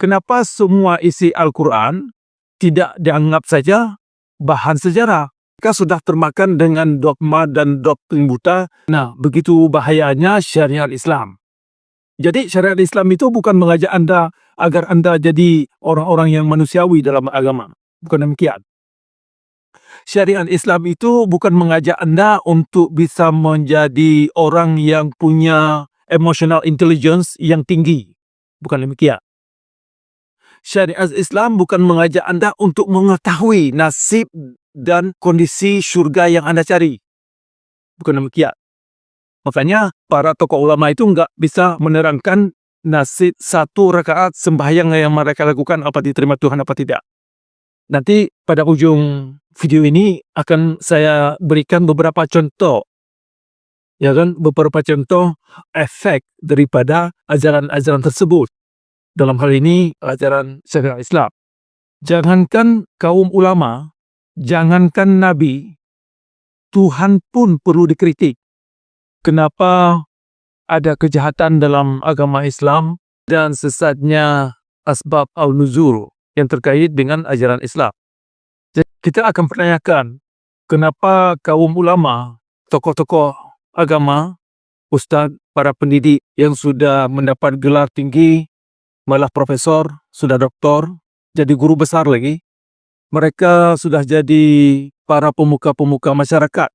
kenapa semua isi Al-Quran tidak dianggap saja bahan sejarah? Mereka sudah termakan dengan dogma dan doktrin buta. Nah, begitu bahayanya syariat Islam. Jadi syariat Islam itu bukan mengajak Anda agar Anda jadi orang-orang yang manusiawi dalam agama. Bukan demikian. Syariat Islam itu bukan mengajak Anda untuk bisa menjadi orang yang punya emotional intelligence yang tinggi. Bukan demikian. Syariat Islam bukan mengajak Anda untuk mengetahui nasib dan kondisi syurga yang Anda cari. Bukan demikian. Makanya para tokoh ulama itu enggak bisa menerangkan nasib satu rakaat sembahyang yang mereka lakukan apa diterima Tuhan apa tidak. Nanti pada ujung video ini akan saya berikan beberapa contoh. Ya kan, beberapa contoh efek daripada ajaran-ajaran tersebut. Dalam hal ini ajaran syariat Islam. Jangankan kaum ulama, jangankan Nabi, Tuhan pun perlu dikritik. Kenapa ada kejahatan dalam agama Islam dan sesatnya asbab al-nuzul yang terkait dengan ajaran Islam. Jadi kita akan pertanyakan, kenapa kaum ulama, tokoh-tokoh agama, ustaz, para pendidik yang sudah mendapat gelar tinggi, malah profesor, sudah doktor, jadi guru besar lagi, mereka sudah jadi para pemuka-pemuka masyarakat.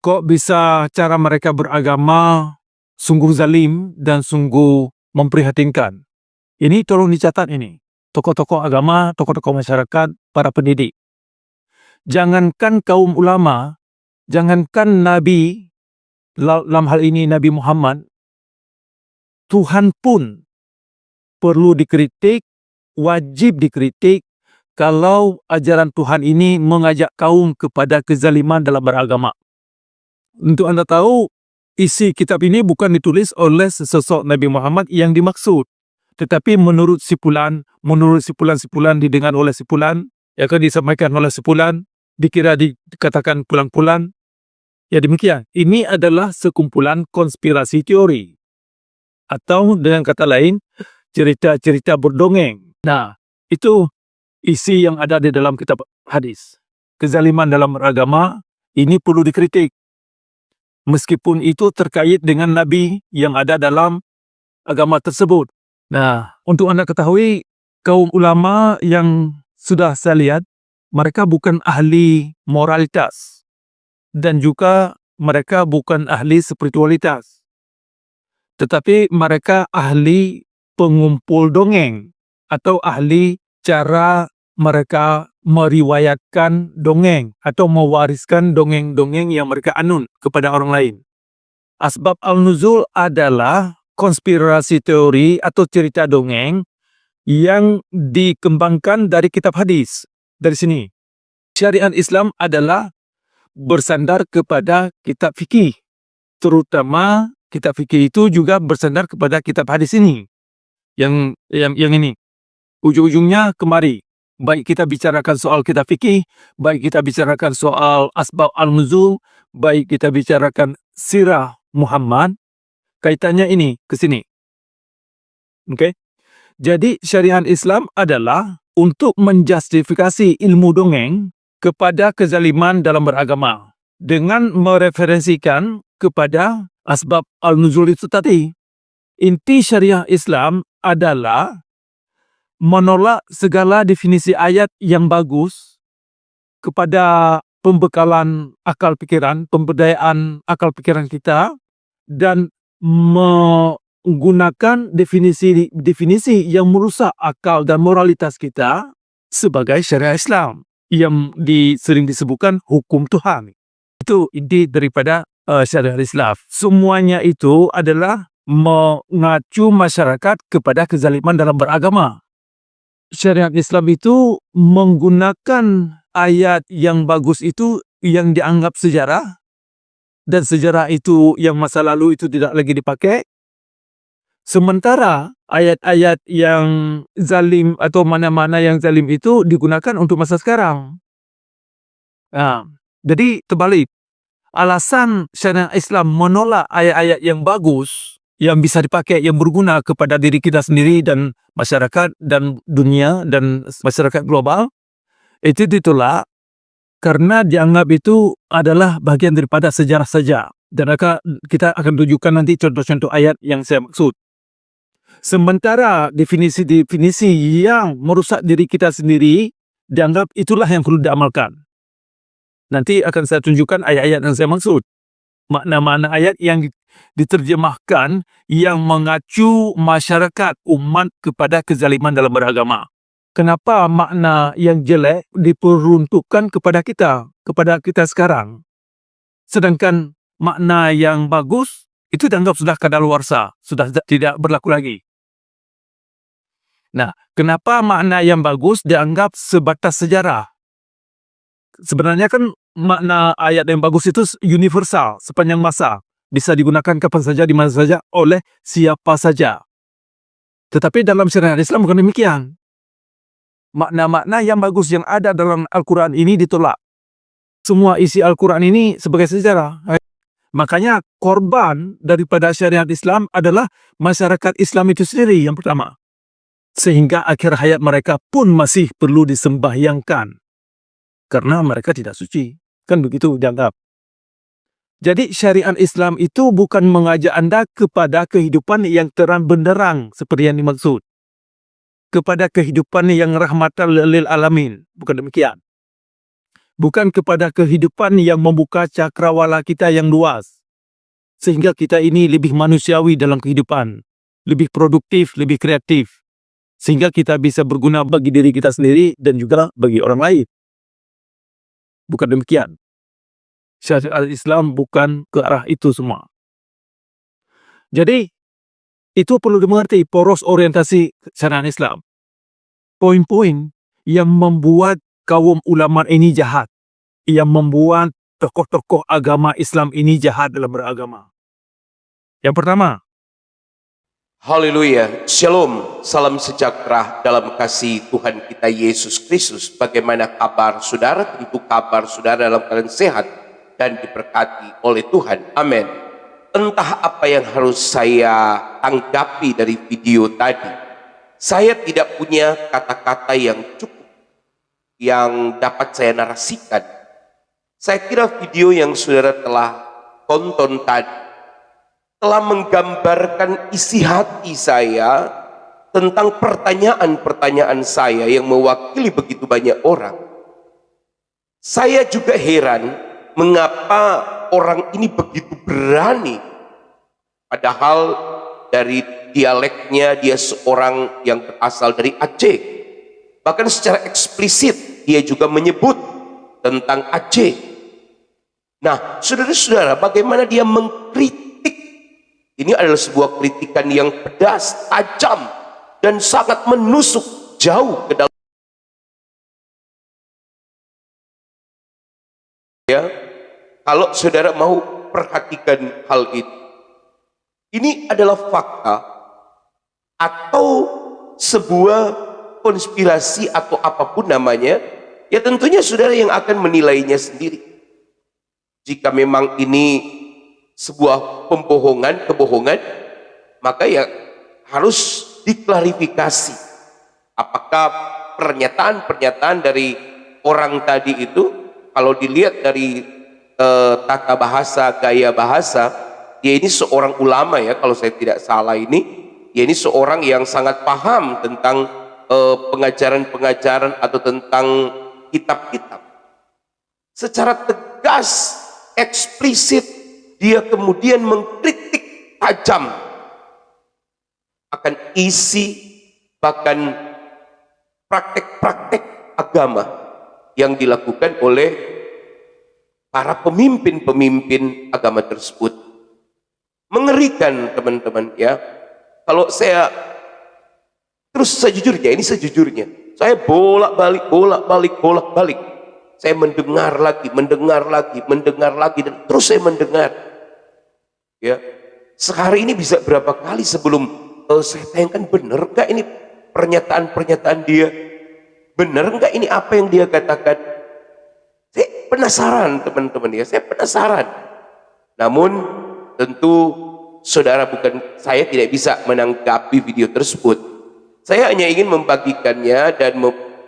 Kok bisa cara mereka beragama sungguh zalim dan sungguh memprihatinkan? Ini tolong dicatat ini. Tokoh-tokoh agama, tokoh-tokoh masyarakat, para pendidik. Jangankan kaum ulama, jangankan Nabi, dalam hal ini Nabi Muhammad, Tuhan pun perlu dikritik, wajib dikritik kalau ajaran Tuhan ini mengajak kaum kepada kezaliman dalam beragama. Untuk Anda tahu, isi kitab ini bukan ditulis oleh sesosok Nabi Muhammad yang dimaksud, tetapi menurut sipulan-sipulan didengar oleh sipulan, yang akan disampaikan oleh sipulan, dikira dikatakan pulang-pulang. Ya demikian, ini adalah sekumpulan konspirasi teori. Atau dengan kata lain, cerita-cerita berdongeng. Nah, itu isi yang ada di dalam kitab hadis. Kezaliman dalam beragama, ini perlu dikritik. Meskipun itu terkait dengan Nabi yang ada dalam agama tersebut. Nah, untuk Anda ketahui, kaum ulama yang sudah saya lihat, mereka bukan ahli moralitas. Dan juga mereka bukan ahli spiritualitas. Tetapi mereka ahli pengumpul dongeng. Atau ahli cara mereka meriwayatkan dongeng atau mewariskan dongeng-dongeng yang mereka anun kepada orang lain. Asbab al-nuzul adalah konspirasi teori atau cerita dongeng yang dikembangkan dari kitab hadis. Dari sini, syariat Islam adalah bersandar kepada kitab fikih. Terutama kitab fikih itu juga bersandar kepada kitab hadis ini. Yang ini. Ujung-ujungnya kemari. Baik kita bicarakan soal kitab fikih, baik kita bicarakan soal asbab al-nuzul, baik kita bicarakan sirah Muhammad, kaitannya ini ke sini. Oke. Jadi syariat Islam adalah untuk menjustifikasi ilmu dongeng kepada kezaliman dalam beragama dengan mereferensikan kepada asbab al-nuzul itu tadi. Inti syariah Islam adalah menolak segala definisi ayat yang bagus kepada pembekalan akal pikiran, pemberdayaan akal pikiran kita, dan menggunakan definisi yang merusak akal dan moralitas kita sebagai syariat Islam yang sering disebutkan hukum Tuhan. Itu inti daripada syariat Islam. Semuanya itu adalah mengacu masyarakat kepada kezaliman dalam beragama. Syariat Islam itu menggunakan ayat yang bagus itu yang dianggap sejarah, dan sejarah itu yang masa lalu itu tidak lagi dipakai. Sementara ayat-ayat yang zalim atau mana-mana yang zalim itu digunakan untuk masa sekarang. Nah, jadi terbalik. Alasan syariat Islam menolak ayat-ayat yang bagus yang bisa dipakai, yang berguna kepada diri kita sendiri dan masyarakat dan dunia dan masyarakat global, itu ditolak karena dianggap itu adalah bagian daripada sejarah saja. Dan kita akan tunjukkan nanti contoh-contoh ayat yang saya maksud. Sementara definisi-definisi yang merusak diri kita sendiri dianggap itulah yang perlu diamalkan. Nanti akan saya tunjukkan ayat-ayat yang saya maksud. Makna-makna ayat yang diterjemahkan yang mengacu masyarakat umat kepada kezaliman dalam beragama. Kenapa makna yang jelek diperuntukkan kepada kita sekarang? Sedangkan makna yang bagus itu dianggap sudah kadaluarsa, sudah tidak berlaku lagi. Nah, kenapa makna yang bagus dianggap sebatas sejarah? Sebenarnya kan makna ayat yang bagus itu universal, sepanjang masa. Bisa digunakan kapan saja, di mana saja, oleh siapa saja. Tetapi dalam syariat Islam bukan demikian. Makna-makna yang bagus yang ada dalam Al-Quran ini ditolak. Semua isi Al-Quran ini sebagai sejarah. Makanya korban daripada syariat Islam adalah masyarakat Islam itu sendiri yang pertama. Sehingga akhir hayat mereka pun masih perlu disembahyangkan. Karena mereka tidak suci. Kan begitu dianggap. Jadi syariat Islam itu bukan mengajak Anda kepada kehidupan yang terang benderang seperti yang dimaksud. Kepada kehidupan yang rahmatan lil alamin. Bukan demikian. Bukan kepada kehidupan yang membuka cakrawala kita yang luas. Sehingga kita ini lebih manusiawi dalam kehidupan. Lebih produktif, lebih kreatif. Sehingga kita bisa berguna bagi diri kita sendiri dan juga bagi orang lain. Bukan demikian. Syariat Islam bukan ke arah itu semua. Jadi, itu perlu dimengerti poros orientasi syariat Islam. Poin-poin yang membuat kaum ulama ini jahat. Yang membuat tokoh-tokoh agama Islam ini jahat dalam beragama. Yang pertama. Haleluya, Shalom, salam sejahtera dalam kasih Tuhan kita Yesus Kristus. Bagaimana kabar saudara? Tentu kabar saudara dalam keadaan sehat dan diberkati oleh Tuhan. Amin. Entah apa yang harus saya tanggapi dari video tadi. Saya tidak punya kata-kata yang cukup yang dapat saya narasikan. Saya kira video yang saudara telah tonton tadi telah menggambarkan isi hati saya tentang pertanyaan-pertanyaan saya yang mewakili begitu banyak orang. Saya juga heran mengapa orang ini begitu berani, padahal dari dialeknya dia seorang yang berasal dari Aceh. Bahkan secara eksplisit dia juga menyebut tentang Aceh. Nah, saudara-saudara, bagaimana dia mengkritik? Ini adalah sebuah kritikan yang pedas, tajam, dan sangat menusuk jauh ke dalam. Ya, kalau saudara mau perhatikan hal ini adalah fakta atau sebuah konspirasi atau apapun namanya, ya tentunya saudara yang akan menilainya sendiri. Jika memang ini sebuah kebohongan, maka ya harus diklarifikasi. Apakah pernyataan-pernyataan dari orang tadi itu, kalau dilihat dari tata bahasa, gaya bahasa, dia ini seorang ulama ya, kalau saya tidak salah ini, dia ini seorang yang sangat paham tentang pengajaran-pengajaran atau tentang kitab-kitab. Secara tegas, eksplisit, dia kemudian mengkritik tajam akan isi bahkan praktek-praktek agama yang dilakukan oleh para pemimpin-pemimpin agama tersebut. Mengerikan teman-teman ya. Kalau saya terus sejujurnya, ini sejujurnya, saya bolak-balik. Saya mendengar lagi, dan terus saya mendengar. Ya, sehari ini bisa berapa kali sebelum saya tayangkan, benar enggak ini pernyataan-pernyataan dia? Benar enggak ini apa yang dia katakan? Saya penasaran teman-teman ya, saya penasaran. Namun tentu saudara saya tidak bisa menanggapi video tersebut. Saya hanya ingin membagikannya dan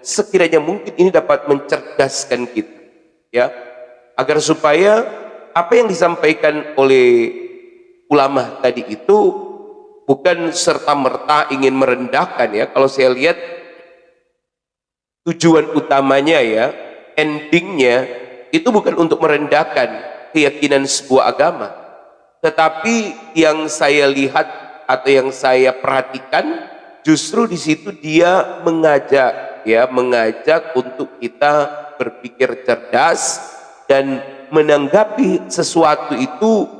sekiranya mungkin ini dapat mencerdaskan kita, ya, agar supaya apa yang disampaikan oleh ulama tadi itu bukan serta-merta ingin merendahkan, ya. Kalau saya lihat tujuan utamanya, ya, endingnya itu bukan untuk merendahkan keyakinan sebuah agama, tetapi yang saya lihat atau yang saya perhatikan justru di situ dia mengajak, ya, mengajak untuk kita berpikir cerdas dan menanggapi sesuatu itu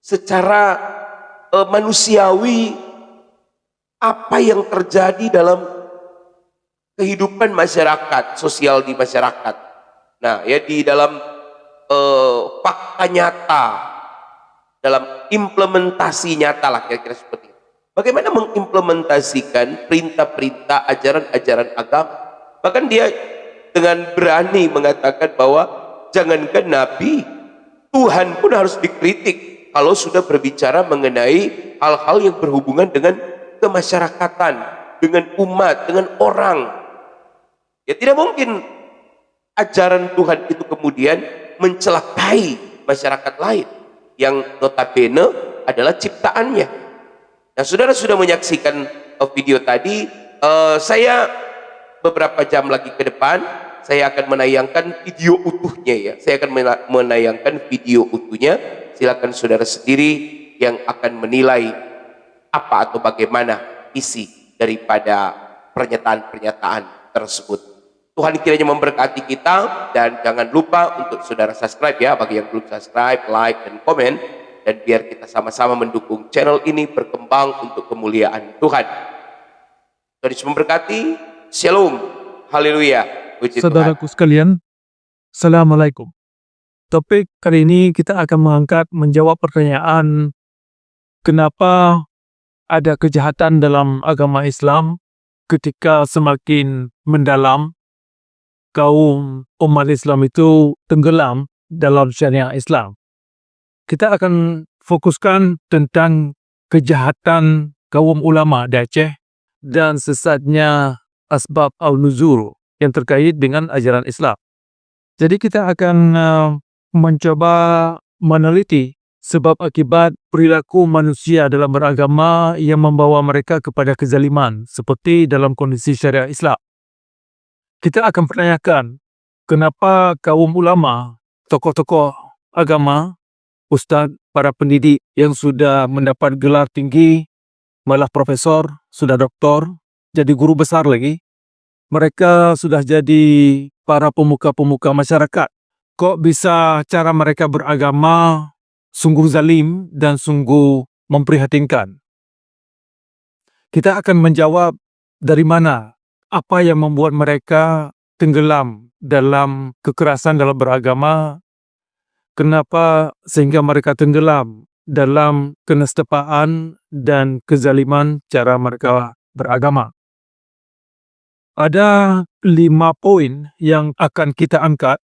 secara manusiawi, apa yang terjadi dalam kehidupan masyarakat, sosial di masyarakat. Nah, ya, di dalam fakta nyata, dalam implementasi nyata lah, kira-kira seperti itu. Bagaimana mengimplementasikan perintah-perintah ajaran-ajaran agama. Bahkan dia dengan berani mengatakan bahwa jangankan Nabi, Tuhan pun harus dikritik kalau sudah berbicara mengenai hal-hal yang berhubungan dengan kemasyarakatan, dengan umat, dengan orang. Ya, tidak mungkin ajaran Tuhan itu kemudian mencelakai masyarakat lain yang notabene adalah ciptaannya. Nah, saudara sudah menyaksikan video tadi. Saya beberapa jam lagi ke depan saya akan menayangkan video utuhnya, ya. Saya akan menayangkan video utuhnya. Silakan saudara sendiri yang akan menilai apa atau bagaimana isi daripada pernyataan-pernyataan tersebut. Tuhan kiranya memberkati kita, dan jangan lupa untuk saudara subscribe, ya, bagi yang belum subscribe, like dan komen, dan biar kita sama-sama mendukung channel ini berkembang untuk kemuliaan Tuhan. Tuhan Yesus memberkati. Shalom, haleluya, puji Tuhan. Saudaraku sekalian, Assalamualaikum. Topik kali ini kita akan menjawab pertanyaan kenapa ada kejahatan dalam agama Islam ketika semakin mendalam kaum umat Islam itu tenggelam dalam syariat Islam. Kita akan fokuskan tentang kejahatan kaum ulama di Aceh dan sesatnya asbab al-nuzul yang terkait dengan ajaran Islam. Jadi kita akan mencoba meneliti sebab akibat perilaku manusia dalam beragama yang membawa mereka kepada kezaliman seperti dalam kondisi syariat Islam. Kita akan pertanyakan kenapa kaum ulama, tokoh-tokoh agama, ustaz, para pendidik yang sudah mendapat gelar tinggi, malah profesor, sudah doktor, jadi guru besar lagi, mereka sudah jadi para pemuka-pemuka masyarakat. Kok bisa cara mereka beragama sungguh zalim dan sungguh memprihatinkan? Kita akan menjawab dari mana, apa yang membuat mereka tenggelam dalam kekerasan dalam beragama, kenapa sehingga mereka tenggelam dalam kenestapaan dan kezaliman cara mereka beragama. Ada 5 poin yang akan kita angkat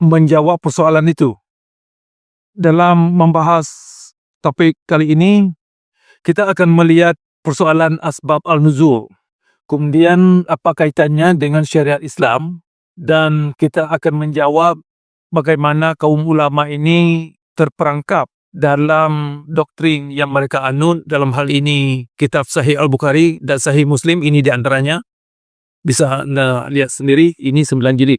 menjawab persoalan itu. Dalam membahas topik kali ini, kita akan melihat persoalan asbab al-nuzul. Kemudian apa kaitannya dengan syariat Islam, dan kita akan menjawab bagaimana kaum ulama ini terperangkap dalam doktrin yang mereka anut. Dalam hal ini kitab Sahih Al-Bukhari dan Sahih Muslim, ini di antaranya. Bisa Anda lihat sendiri, ini 9 jilid.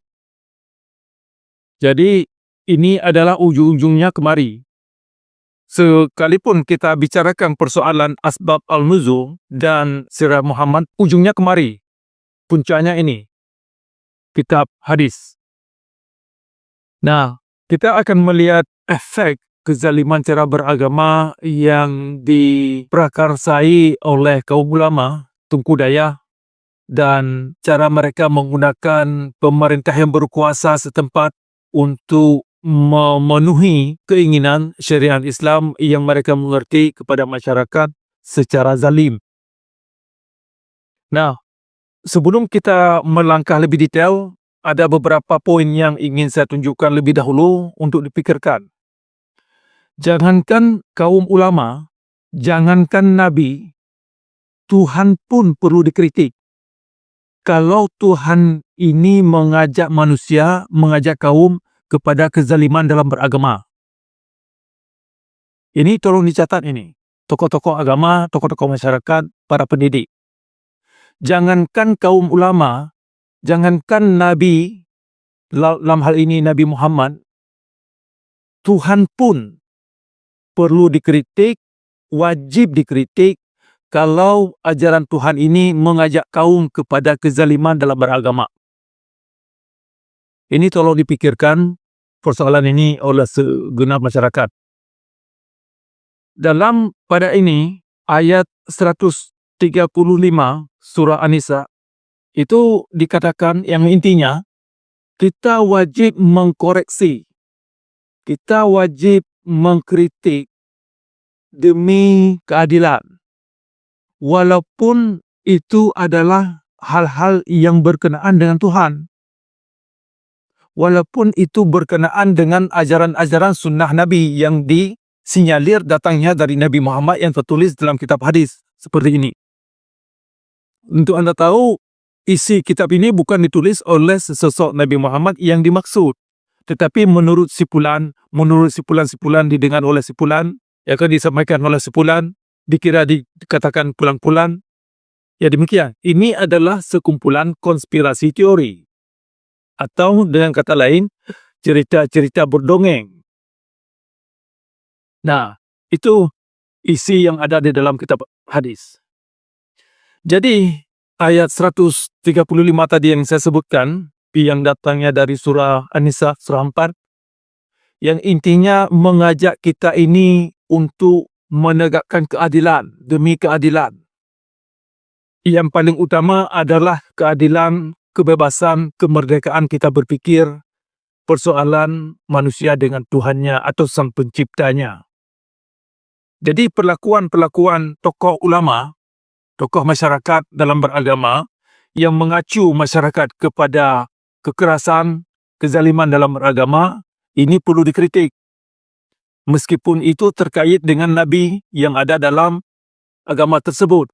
Jadi ini adalah ujung-ujungnya kemari. Sekalipun kita bicarakan persoalan asbab al-nuzul dan sirah Muhammad, ujungnya kemari. Puncaknya ini, kitab hadis. Nah, kita akan melihat efek kezaliman cara beragama yang diprakarsai oleh kaum ulama, Tunku Dayah, dan cara mereka menggunakan pemerintah yang berkuasa setempat untuk memenuhi keinginan syariat Islam yang mereka mengerti kepada masyarakat secara zalim. Nah, sebelum kita melangkah lebih detail, ada beberapa poin yang ingin saya tunjukkan lebih dahulu untuk dipikirkan. Jangankan kaum ulama, jangankan Nabi, Tuhan pun perlu dikritik. Kalau Tuhan ini mengajak manusia, mengajak kaum kepada kezaliman dalam beragama. Ini tolong dicatat ini. Tokoh-tokoh agama, tokoh-tokoh masyarakat, para pendidik. Jangankan kaum ulama, jangankan Nabi, dalam hal ini Nabi Muhammad, Tuhan pun perlu dikritik, wajib dikritik kalau ajaran Tuhan ini mengajak kaum kepada kezaliman dalam beragama. Ini tolong dipikirkan persoalan ini oleh segenap masyarakat. Dalam pada ini, ayat 135 surah An-Nisa, itu dikatakan yang intinya, kita wajib mengkoreksi, kita wajib mengkritik demi keadilan. Walaupun itu adalah hal-hal yang berkenaan dengan Tuhan. Walaupun itu berkenaan dengan ajaran-ajaran sunnah Nabi yang disinyalir datangnya dari Nabi Muhammad yang tertulis dalam kitab hadis seperti ini. Untuk Anda tahu, isi kitab ini bukan ditulis oleh sesosok Nabi Muhammad yang dimaksud. Tetapi menurut sipulan-sipulan didengar oleh sipulan, yang akan disampaikan oleh sipulan, dikira dikatakan pulang-pulang. Ya demikian, ini adalah sekumpulan konspirasi teori. Atau dengan kata lain, cerita-cerita berdongeng. Nah, itu isi yang ada di dalam kitab hadis. Jadi, ayat 135 tadi yang saya sebutkan, yang datangnya dari surah An-Nisa, surah 4, yang intinya mengajak kita ini untuk menegakkan keadilan demi keadilan. Yang paling utama adalah keadilan, kebebasan, kemerdekaan kita berpikir, persoalan manusia dengan Tuhannya atau Sang Penciptanya. Jadi perlakuan-perlakuan tokoh ulama, tokoh masyarakat dalam beragama yang mengacu masyarakat kepada kekerasan, kezaliman dalam beragama, ini perlu dikritik. Meskipun itu terkait dengan Nabi yang ada dalam agama tersebut.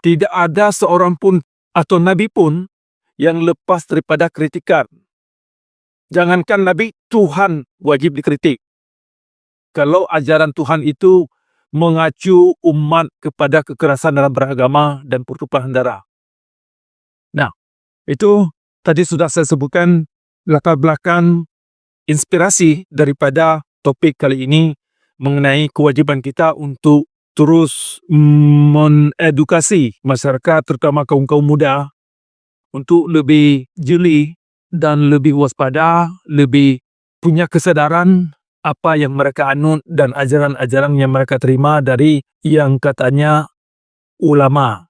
Tidak ada seorang pun atau Nabi pun yang lepas daripada kritikan. Jangankan Nabi, Tuhan wajib dikritik. Kalau ajaran Tuhan itu mengacu umat kepada kekerasan dalam beragama dan pertumpahan darah. Nah, itu tadi sudah saya sebutkan latar belakang inspirasi daripada topik kali ini mengenai kewajiban kita untuk terus mengedukasi masyarakat, terutama kaum-kaum muda, untuk lebih jeli dan lebih waspada, lebih punya kesadaran apa yang mereka anut dan ajaran-ajaran yang mereka terima dari yang katanya ulama,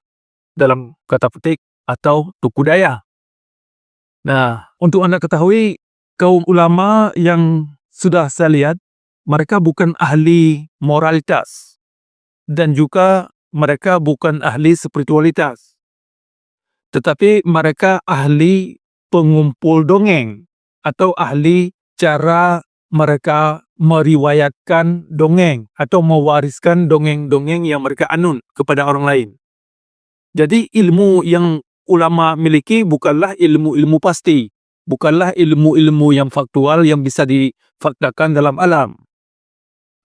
dalam kata petik, atau tokoh daya. Nah, untuk Anda ketahui, kaum ulama yang sudah saya lihat, mereka bukan ahli moralitas dan juga mereka bukan ahli spiritualitas. Tetapi mereka ahli pengumpul dongeng atau ahli cara mereka meriwayatkan dongeng atau mewariskan dongeng-dongeng yang mereka anut kepada orang lain. Jadi ilmu yang ulama miliki bukanlah ilmu-ilmu pasti, bukanlah ilmu-ilmu yang faktual yang bisa difaktakan dalam alam.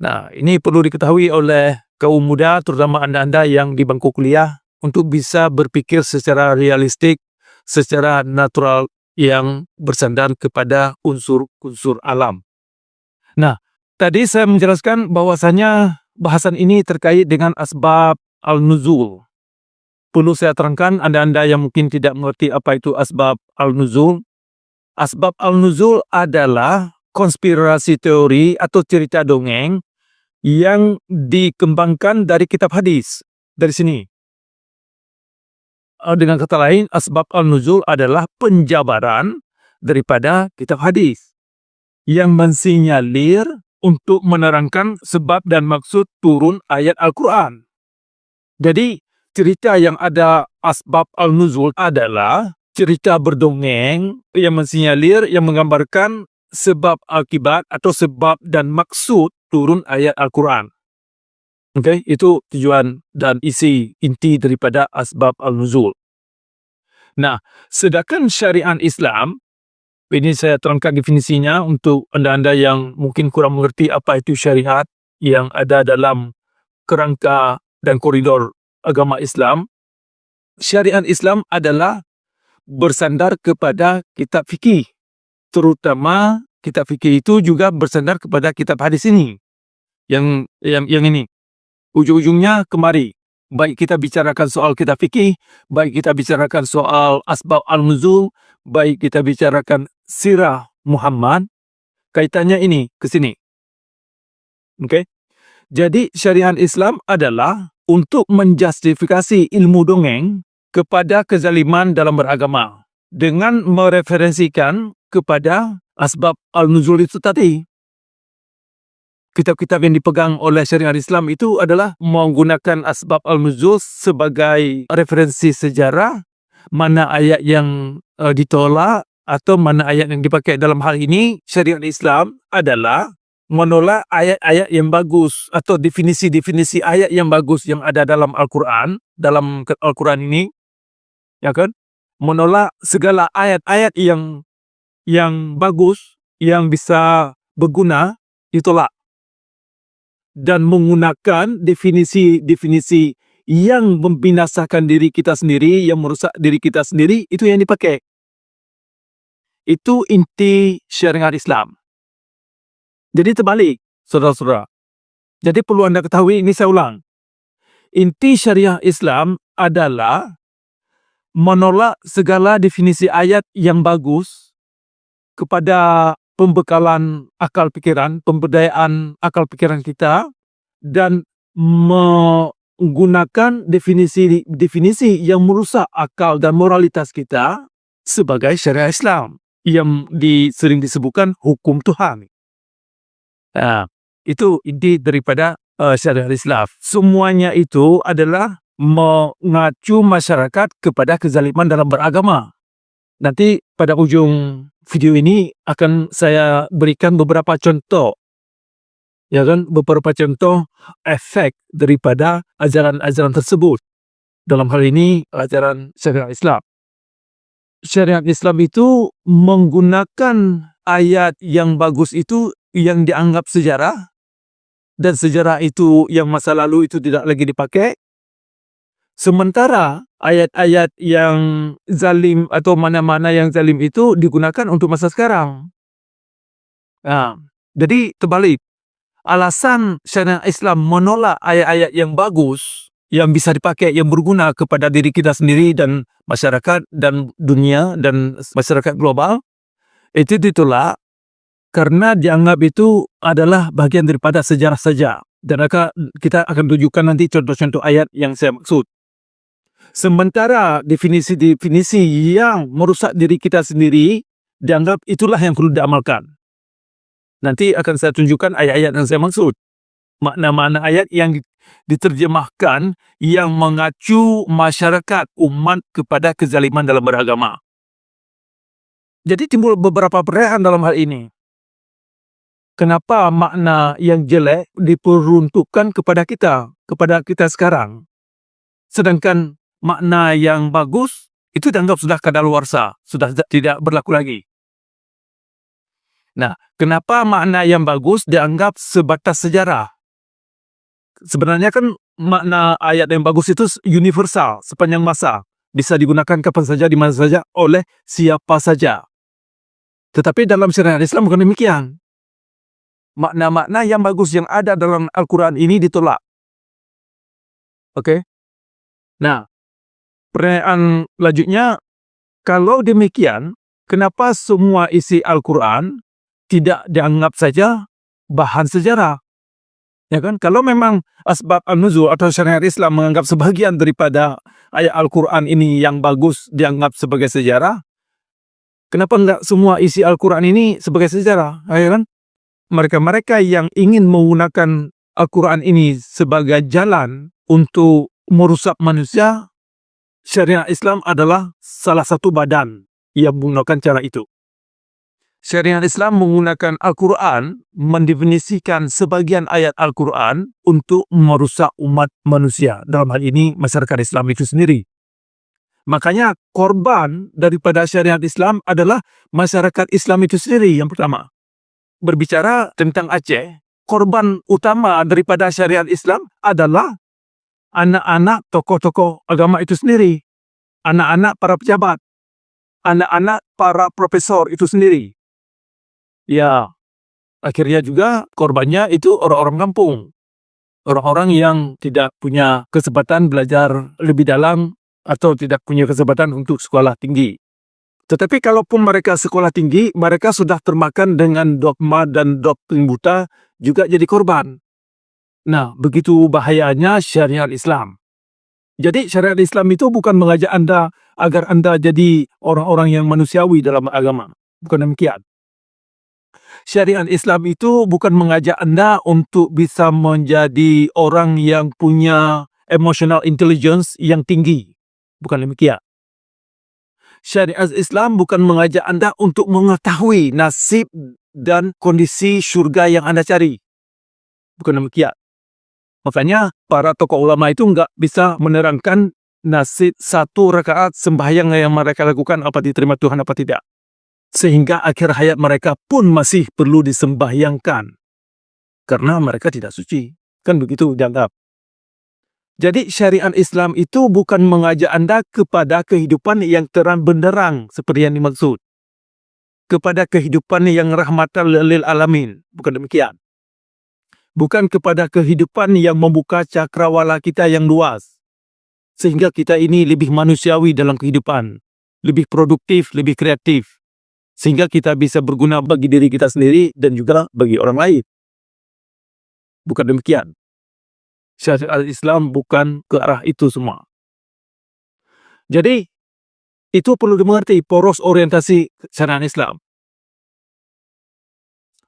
Nah, ini perlu diketahui oleh kaum muda, terutama anda-anda yang di bangku kuliah, untuk bisa berpikir secara realistik, secara natural yang bersandar kepada unsur-unsur alam. Nah, tadi saya menjelaskan bahwasanya bahasan ini terkait dengan asbab al-nuzul. Perlu saya terangkan anda-anda yang mungkin tidak mengerti apa itu asbab al-nuzul. Asbab al-nuzul adalah konspirasi teori atau cerita dongeng yang dikembangkan dari kitab hadis. Dari sini. Dengan kata lain, asbab al-nuzul adalah penjabaran daripada kitab hadis yang mensinyalir untuk menerangkan sebab dan maksud turun ayat Al-Quran. Jadi, cerita yang ada asbab al-nuzul adalah cerita berdongeng yang mensinyalir, yang menggambarkan sebab akibat atau sebab dan maksud turun ayat Al-Quran. Okay, itu tujuan dan isi inti daripada asbab al-nuzul. Nah, sedangkan syariat Islam, ini saya terangkan definisinya untuk anda-anda yang mungkin kurang mengerti apa itu syariat yang ada dalam kerangka dan koridor agama Islam. Syariat Islam adalah bersandar kepada kitab fikih. Terutama kitab fikih itu juga bersandar kepada kitab hadis ini. Yang ini. Ujung-ujungnya kemari. Baik kita bicarakan soal kitab fikih, baik kita bicarakan soal asbab al-nuzul, baik kita bicarakan sirah Muhammad, kaitannya ini ke sini. Okay? Jadi syariat Islam adalah untuk menjustifikasi ilmu dongeng kepada kezaliman dalam beragama dengan mereferensikan kepada asbab al-nuzul itu tadi. Kitab-kitab yang dipegang oleh syariat Islam itu adalah menggunakan asbab al-nuzul sebagai referensi sejarah, mana ayat yang ditolak atau mana ayat yang dipakai. Dalam hal ini syariat Islam adalah menolak ayat-ayat yang bagus atau definisi-definisi ayat yang bagus yang ada dalam Al-Quran, dalam Al-Quran ini, ya kan? Menolak segala ayat-ayat yang bagus, yang bisa berguna, ditolak. Dan menggunakan definisi-definisi yang membinasakan diri kita sendiri, yang merusak diri kita sendiri, itu yang dipakai. Itu inti syariat Islam. Jadi terbalik, saudara-saudara. Jadi perlu anda ketahui, ini saya ulang. Inti syariah Islam adalah menolak segala definisi ayat yang bagus kepada pembekalan akal pikiran, pemberdayaan akal pikiran kita, dan menggunakan definisi yang merusak akal dan moralitas kita sebagai syariah Islam yang sering disebutkan hukum Tuhan. Nah, itu inti daripada syariat Islam. Semuanya itu adalah mengacu masyarakat kepada kezaliman dalam beragama. Nanti pada ujung video ini akan saya berikan beberapa contoh, ya kan, beberapa contoh efek daripada ajaran-ajaran tersebut. Dalam hal ini ajaran syariat Islam. Syariat Islam itu menggunakan ayat yang bagus itu yang dianggap sejarah, dan sejarah itu yang masa lalu itu tidak lagi dipakai. Sementara ayat-ayat yang zalim atau mana-mana yang zalim itu digunakan untuk masa sekarang. Nah, jadi terbalik. Alasan syariat Islam menolak ayat-ayat yang bagus, yang bisa dipakai, yang berguna kepada diri kita sendiri dan masyarakat dan dunia dan masyarakat global, itu ditolak karena dianggap itu adalah bagian daripada sejarah saja. Dan kita akan tunjukkan nanti contoh-contoh ayat yang saya maksud. Sementara definisi-definisi yang merusak diri kita sendiri dianggap itulah yang perlu diamalkan. Nanti akan saya tunjukkan ayat-ayat yang saya maksud. Makna-makna ayat yang diterjemahkan yang mengacu masyarakat umat kepada kezaliman dalam beragama. Jadi timbul beberapa pertanyaan dalam hal ini. Kenapa makna yang jelek diperuntukkan kepada kita sekarang? Sedangkan makna yang bagus itu dianggap sudah kadaluarsa, sudah tidak berlaku lagi. Nah, kenapa makna yang bagus dianggap sebatas sejarah? Sebenarnya kan makna ayat yang bagus itu universal, sepanjang masa. Bisa digunakan kapan saja, di mana saja, oleh siapa saja. Tetapi dalam syariat Islam bukan demikian. Makna-makna yang bagus yang ada dalam Al-Quran ini ditolak. Oke? Nah, pertanyaan lanjutnya, kalau demikian, kenapa semua isi Al-Quran tidak dianggap saja bahan sejarah? Ya kan? Kalau memang asbab al-nuzul atau syariat Islam menganggap sebagian daripada ayat Al-Quran ini yang bagus dianggap sebagai sejarah, kenapa enggak semua isi Al-Quran ini sebagai sejarah? Ya kan? Mereka-mereka yang ingin menggunakan Al-Quran ini sebagai jalan untuk merusak manusia, syariat Islam adalah salah satu badan yang menggunakan cara itu. Syariat Islam menggunakan Al-Quran mendefinisikan sebagian ayat Al-Quran untuk merusak umat manusia. Dalam hal ini, masyarakat Islam itu sendiri. Makanya korban daripada syariat Islam adalah masyarakat Islam itu sendiri yang pertama. Berbicara tentang Aceh, korban utama daripada syariat Islam adalah anak-anak tokoh-tokoh agama itu sendiri. Anak-anak para pejabat. Anak-anak para profesor itu sendiri. Ya, akhirnya juga korbannya itu orang-orang kampung. Orang-orang yang tidak punya kesempatan belajar lebih dalam atau tidak punya kesempatan untuk sekolah tinggi. Tetapi kalaupun mereka sekolah tinggi, mereka sudah termakan dengan dogma dan doktrin buta juga jadi korban. Nah, begitu bahayanya syariat Islam. Jadi syariat Islam itu bukan mengajak Anda agar Anda jadi orang-orang yang manusiawi dalam agama. Bukan demikian. Syariat Islam itu bukan mengajak Anda untuk bisa menjadi orang yang punya emotional intelligence yang tinggi. Bukan demikian. Syariat Islam bukan mengajak Anda untuk mengetahui nasib dan kondisi syurga yang Anda cari. Bukan demikian. Makanya para tokoh ulama itu enggak bisa menerangkan nasib satu rakaat sembahyang yang mereka lakukan apa diterima Tuhan apa tidak. Sehingga akhir hayat mereka pun masih perlu disembahyangkan. Karena mereka tidak suci. Kan begitu dianggap. Jadi syariat Islam itu bukan mengajak Anda kepada kehidupan yang terang benderang seperti yang dimaksud. Kepada kehidupan yang rahmatan lil alamin. Bukan demikian. Bukan kepada kehidupan yang membuka cakrawala kita yang luas. Sehingga kita ini lebih manusiawi dalam kehidupan. Lebih produktif, lebih kreatif. Sehingga kita bisa berguna bagi diri kita sendiri dan juga bagi orang lain. Bukan demikian. Syariat Islam bukan ke arah itu semua. Jadi, itu perlu dimengerti poros orientasi syariat Islam.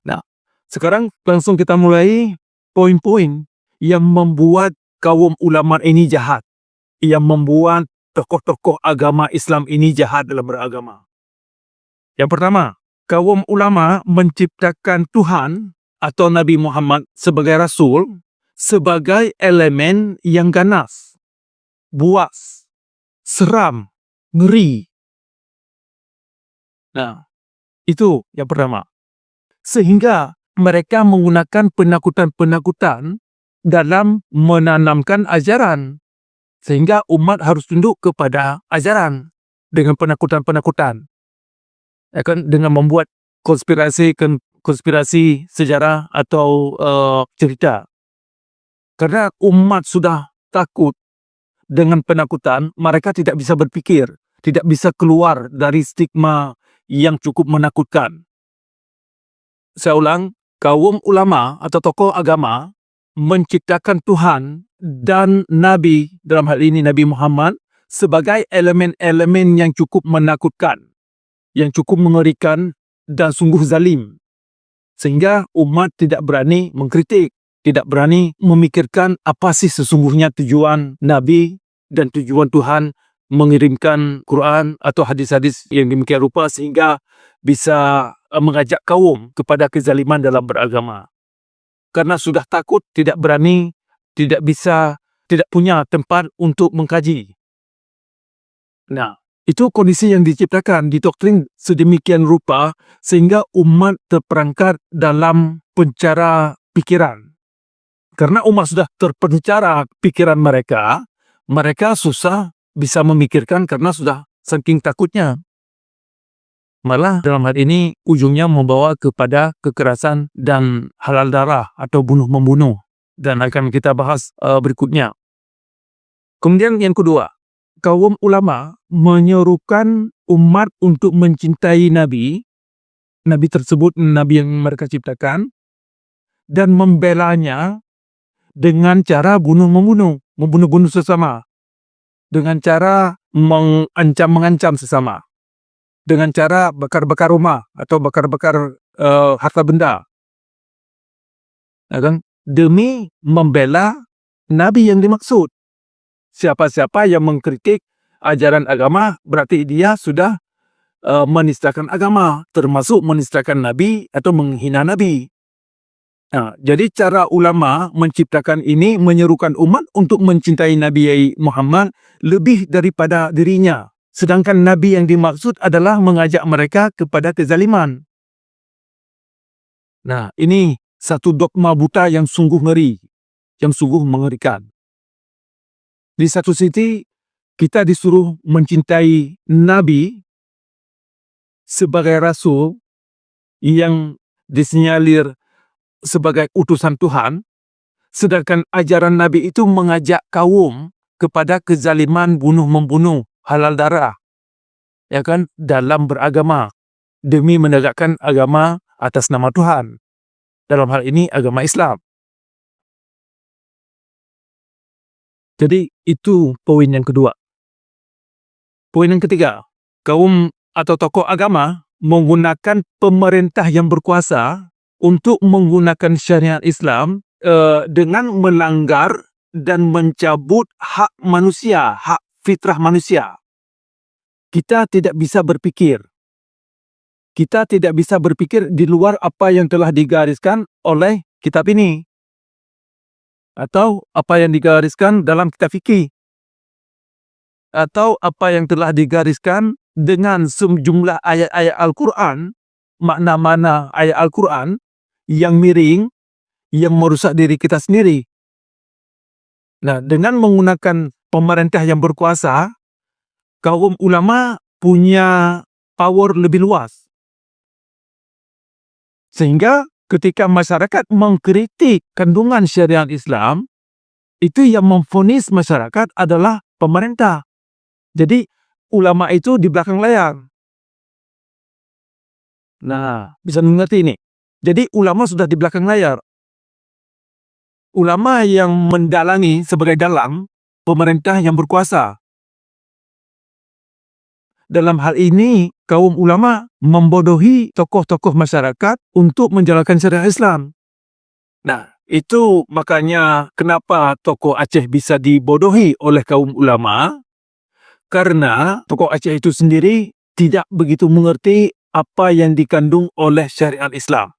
Nah, sekarang langsung kita mulai poin-poin yang membuat kaum ulama ini jahat. Yang membuat tokoh-tokoh agama Islam ini jahat dalam beragama. Yang pertama, kaum ulama menciptakan Tuhan atau Nabi Muhammad sebagai Rasul sebagai elemen yang ganas, buas, seram, ngeri. Nah, itu yang pertama. Sehingga mereka menggunakan penakutan-penakutan dalam menanamkan ajaran. Sehingga umat harus tunduk kepada ajaran dengan penakutan-penakutan. Dengan membuat konspirasi sejarah atau cerita. Karena umat sudah takut dengan penakutan, mereka tidak bisa berpikir, tidak bisa keluar dari stigma yang cukup menakutkan. Saya ulang, kaum ulama atau tokoh agama menciptakan Tuhan dan Nabi, dalam hal ini Nabi Muhammad, sebagai elemen-elemen yang cukup menakutkan. Yang cukup mengerikan dan sungguh zalim. Sehingga umat tidak berani mengkritik, tidak berani memikirkan apa sih sesungguhnya tujuan Nabi dan tujuan Tuhan mengirimkan Quran atau hadis-hadis yang demikian rupa sehingga bisa mengajak kaum kepada kezaliman dalam beragama. Karena sudah takut, tidak berani, tidak bisa, tidak punya tempat untuk mengkaji. Nah, itu kondisi yang diciptakan, didoktrin sedemikian rupa sehingga umat terperangkap dalam penjara pikiran. Karena umat sudah terpenjara pikiran mereka, mereka susah bisa memikirkan karena sudah saking takutnya. Malah dalam hal ini ujungnya membawa kepada kekerasan dan halal darah atau bunuh-membunuh. Dan akan kita bahas berikutnya. Kemudian yang kedua, kaum ulama menyerukan umat untuk mencintai Nabi tersebut, Nabi yang mereka ciptakan, dan membelanya dengan cara membunuh-bunuh sesama, dengan cara mengancam sesama, dengan cara bakar-bakar rumah atau bakar-bakar harta benda, demi membela Nabi yang dimaksud. Siapa-siapa yang mengkritik ajaran agama berarti dia sudah menistakan agama, termasuk menistakan Nabi atau menghina Nabi. Jadi cara ulama menciptakan ini menyerukan umat untuk mencintai Nabi Muhammad lebih daripada dirinya. Sedangkan Nabi yang dimaksud adalah mengajak mereka kepada kezaliman. Ini satu dogma buta yang sungguh ngeri, yang sungguh mengerikan. Di satu sisi, kita disuruh mencintai Nabi sebagai rasul yang disinyalir sebagai utusan Tuhan, sedangkan ajaran Nabi itu mengajak kaum kepada kezaliman bunuh-membunuh, halal darah, ya kan, dalam beragama demi menegakkan agama atas nama Tuhan. Dalam hal ini agama Islam. Jadi itu poin yang kedua. Poin yang ketiga, kaum atau tokoh agama menggunakan pemerintah yang berkuasa untuk menggunakan syariat Islam dengan melanggar dan mencabut hak manusia, hak fitrah manusia. Kita tidak bisa berpikir. Kita tidak bisa berpikir di luar apa yang telah digariskan oleh kitab ini, atau apa yang digariskan dalam kitab fikih, atau apa yang telah digariskan dengan sejumlah ayat-ayat Al-Quran, makna-makna ayat Al-Quran yang miring, yang merusak diri kita sendiri. Dengan menggunakan pemerintah yang berkuasa, kaum ulama punya power lebih luas. Sehingga ketika masyarakat mengkritik kandungan syariat Islam, itu yang memvonis masyarakat adalah pemerintah. Jadi ulama itu di belakang layar. Bisa mengerti ini. Jadi ulama sudah di belakang layar. Ulama yang mendalangi sebagai dalang pemerintah yang berkuasa. Dalam hal ini, kaum ulama membodohi tokoh-tokoh masyarakat untuk menjalankan syariat Islam. Itu makanya kenapa tokoh Aceh bisa dibodohi oleh kaum ulama, karena tokoh Aceh itu sendiri tidak begitu mengerti apa yang dikandung oleh syariat Islam.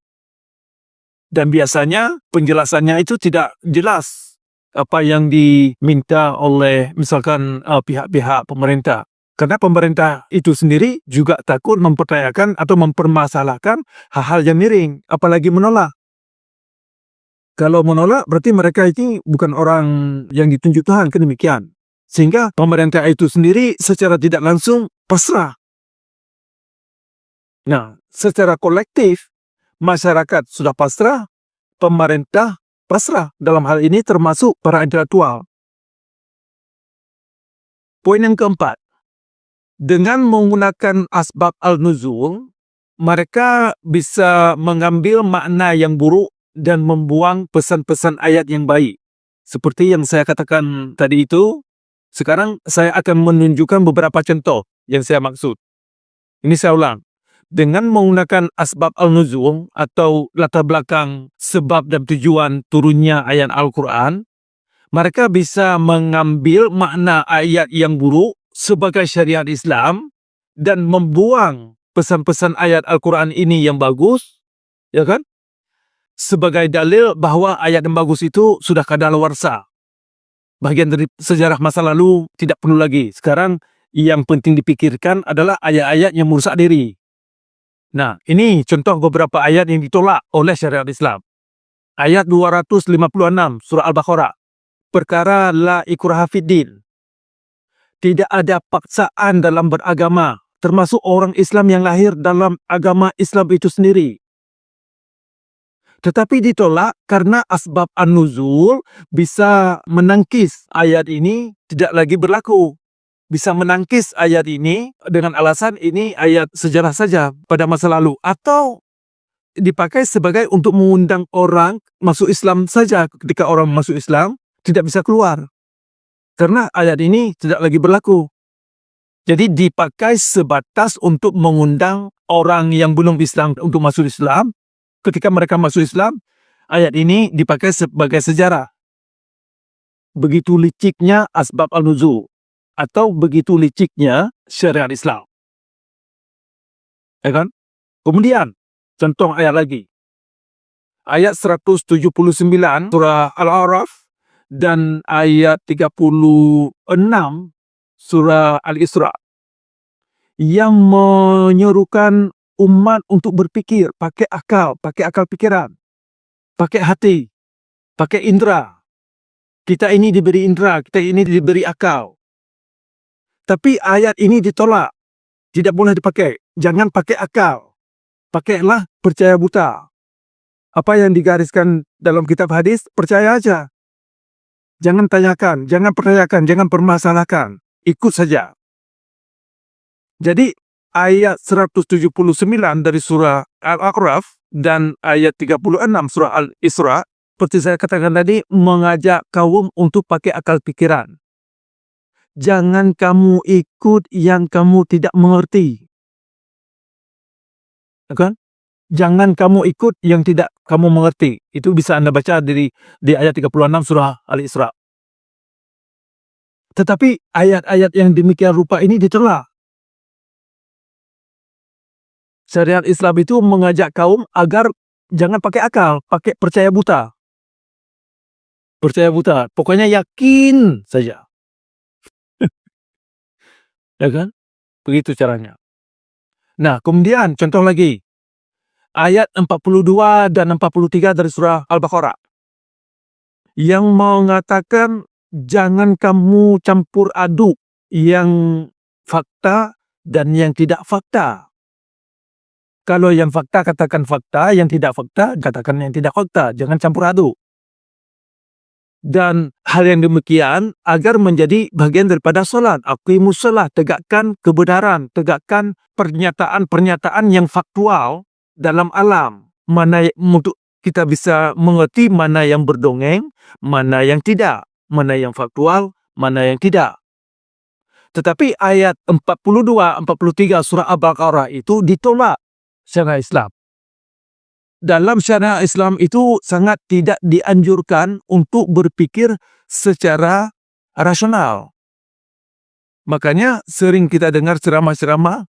Dan biasanya penjelasannya itu tidak jelas apa yang diminta oleh misalkan pihak-pihak pemerintah. Karena pemerintah itu sendiri juga takut mempertanyakan atau mempermasalahkan hal-hal yang miring, apalagi menolak. Kalau menolak berarti mereka ini bukan orang yang ditunjuk Tuhan, kan demikian. Sehingga pemerintah itu sendiri secara tidak langsung pasrah. Secara kolektif masyarakat sudah pasrah, pemerintah pasrah. Dalam hal ini termasuk para intelektual. Poin yang keempat, dengan menggunakan asbab al-nuzul, mereka bisa mengambil makna yang buruk dan membuang pesan-pesan ayat yang baik. Seperti yang saya katakan tadi itu, sekarang saya akan menunjukkan beberapa contoh yang saya maksud. Ini saya ulang. Dengan menggunakan asbab al-nuzul atau latar belakang sebab dan tujuan turunnya ayat Al-Quran, mereka bisa mengambil makna ayat yang buruk sebagai syariat Islam dan membuang pesan-pesan ayat Al-Quran ini yang bagus, ya kan? Sebagai dalil bahwa ayat yang bagus itu sudah kadaluarsa. Bagian dari sejarah masa lalu tidak perlu lagi. Sekarang yang penting dipikirkan adalah ayat-ayat yang merusak diri. Ini contoh beberapa ayat yang ditolak oleh syariat Islam. Ayat 256 surah Al-Baqarah. Perkara la ikraha fiddin. Tidak ada paksaan dalam beragama, termasuk orang Islam yang lahir dalam agama Islam itu sendiri. Tetapi ditolak karena asbab an-nuzul bisa menangkis ayat ini tidak lagi berlaku. Bisa menangkis ayat ini dengan alasan ini ayat sejarah saja pada masa lalu. Atau dipakai sebagai untuk mengundang orang masuk Islam saja. Ketika orang masuk Islam tidak bisa keluar. Karena ayat ini tidak lagi berlaku. Jadi dipakai sebatas untuk mengundang orang yang belum Islam untuk masuk Islam. Ketika mereka masuk Islam, ayat ini dipakai sebagai sejarah. Begitu liciknya asbab al-nuzul atau begitu liciknya syariat Islam. Ya kan? Kemudian, contoh ayat lagi. Ayat 179 surah Al-A'raf dan ayat 36 surah Al-Isra yang menyuruhkan umat untuk berpikir, pakai akal pikiran, pakai hati, pakai indera. Kita ini diberi indera, kita ini diberi akal. Tapi ayat ini ditolak. Tidak boleh dipakai. Jangan pakai akal. Pakailah percaya buta. Apa yang digariskan dalam kitab hadis, percaya aja. Jangan tanyakan, jangan pertanyakan, jangan permasalahkan. Ikut saja. Jadi, ayat 179 dari surah Al-A'raf dan ayat 36 surah Al-Isra, seperti saya katakan tadi, mengajak kaum untuk pakai akal pikiran. Jangan kamu ikut yang kamu tidak mengerti. Kan? Jangan kamu ikut yang tidak kamu mengerti. Itu bisa Anda baca di ayat 36 surah Al-Isra. Tetapi ayat-ayat yang demikian rupa ini ditolak. Syariat Islam itu mengajak kaum agar jangan pakai akal, pakai percaya buta. Percaya buta. Pokoknya yakin saja. Ya kan? Begitu caranya. Nah, kemudian contoh lagi. Ayat 42 dan 43 dari surah Al-Baqarah. Yang mengatakan jangan kamu campur aduk yang fakta dan yang tidak fakta. Kalau yang fakta katakan fakta, yang tidak fakta katakan yang tidak fakta. Jangan campur aduk. Dan hal yang demikian agar menjadi bagian daripada solat. Aqimus shalah, tegakkan kebenaran, tegakkan pernyataan-pernyataan yang faktual dalam alam. Mana untuk kita bisa mengerti mana yang berdongeng, mana yang tidak, mana yang faktual, mana yang tidak. Tetapi ayat 42-43 surah Al-Baqarah itu ditolak syariat Islam. Dalam syariat Islam itu sangat tidak dianjurkan untuk berpikir secara rasional. Makanya sering kita dengar ceramah-ceramah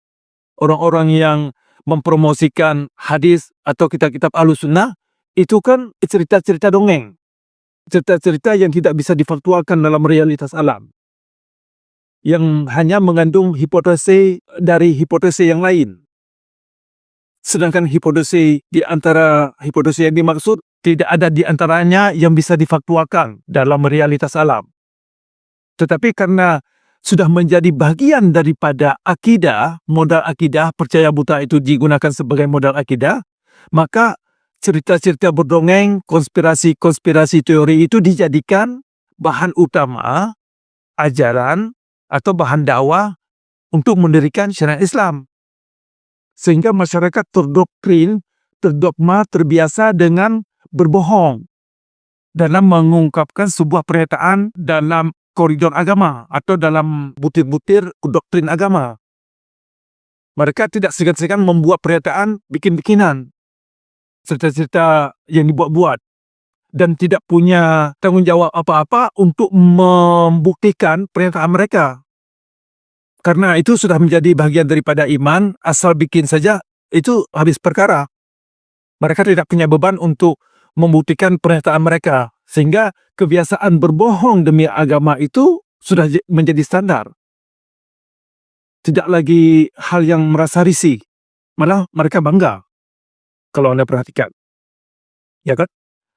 orang-orang yang mempromosikan hadis atau kitab-kitab Ahlussunnah, itu kan cerita-cerita dongeng. Cerita-cerita yang tidak bisa difaktualkan dalam realitas alam. Yang hanya mengandung hipotesis dari hipotesis yang lain. Sedangkan hipotesis di antara hipotesis yang dimaksud tidak ada di antaranya yang bisa difaktualkan dalam realitas alam. Tetapi karena sudah menjadi bagian daripada akidah, modal akidah, percaya buta itu digunakan sebagai modal akidah, maka cerita-cerita berdongeng, konspirasi-konspirasi teori itu dijadikan bahan utama, ajaran, atau bahan dakwah untuk mendirikan syariat Islam. Sehingga masyarakat terdoktrin, terdogma, terbiasa dengan berbohong dalam mengungkapkan sebuah pernyataan dalam koridor agama atau dalam butir-butir doktrin agama. Mereka tidak segan-segan membuat pernyataan bikin-bikinan, cerita-cerita yang dibuat-buat, dan tidak punya tanggung jawab apa-apa untuk membuktikan pernyataan mereka. Karena itu sudah menjadi bagian daripada iman, asal bikin saja, itu habis perkara. Mereka tidak punya beban untuk membuktikan pernyataan mereka. Sehingga kebiasaan berbohong demi agama itu sudah menjadi standar. Tidak lagi hal yang merasa risih. Malah mereka bangga. Kalau Anda perhatikan. Ya kan?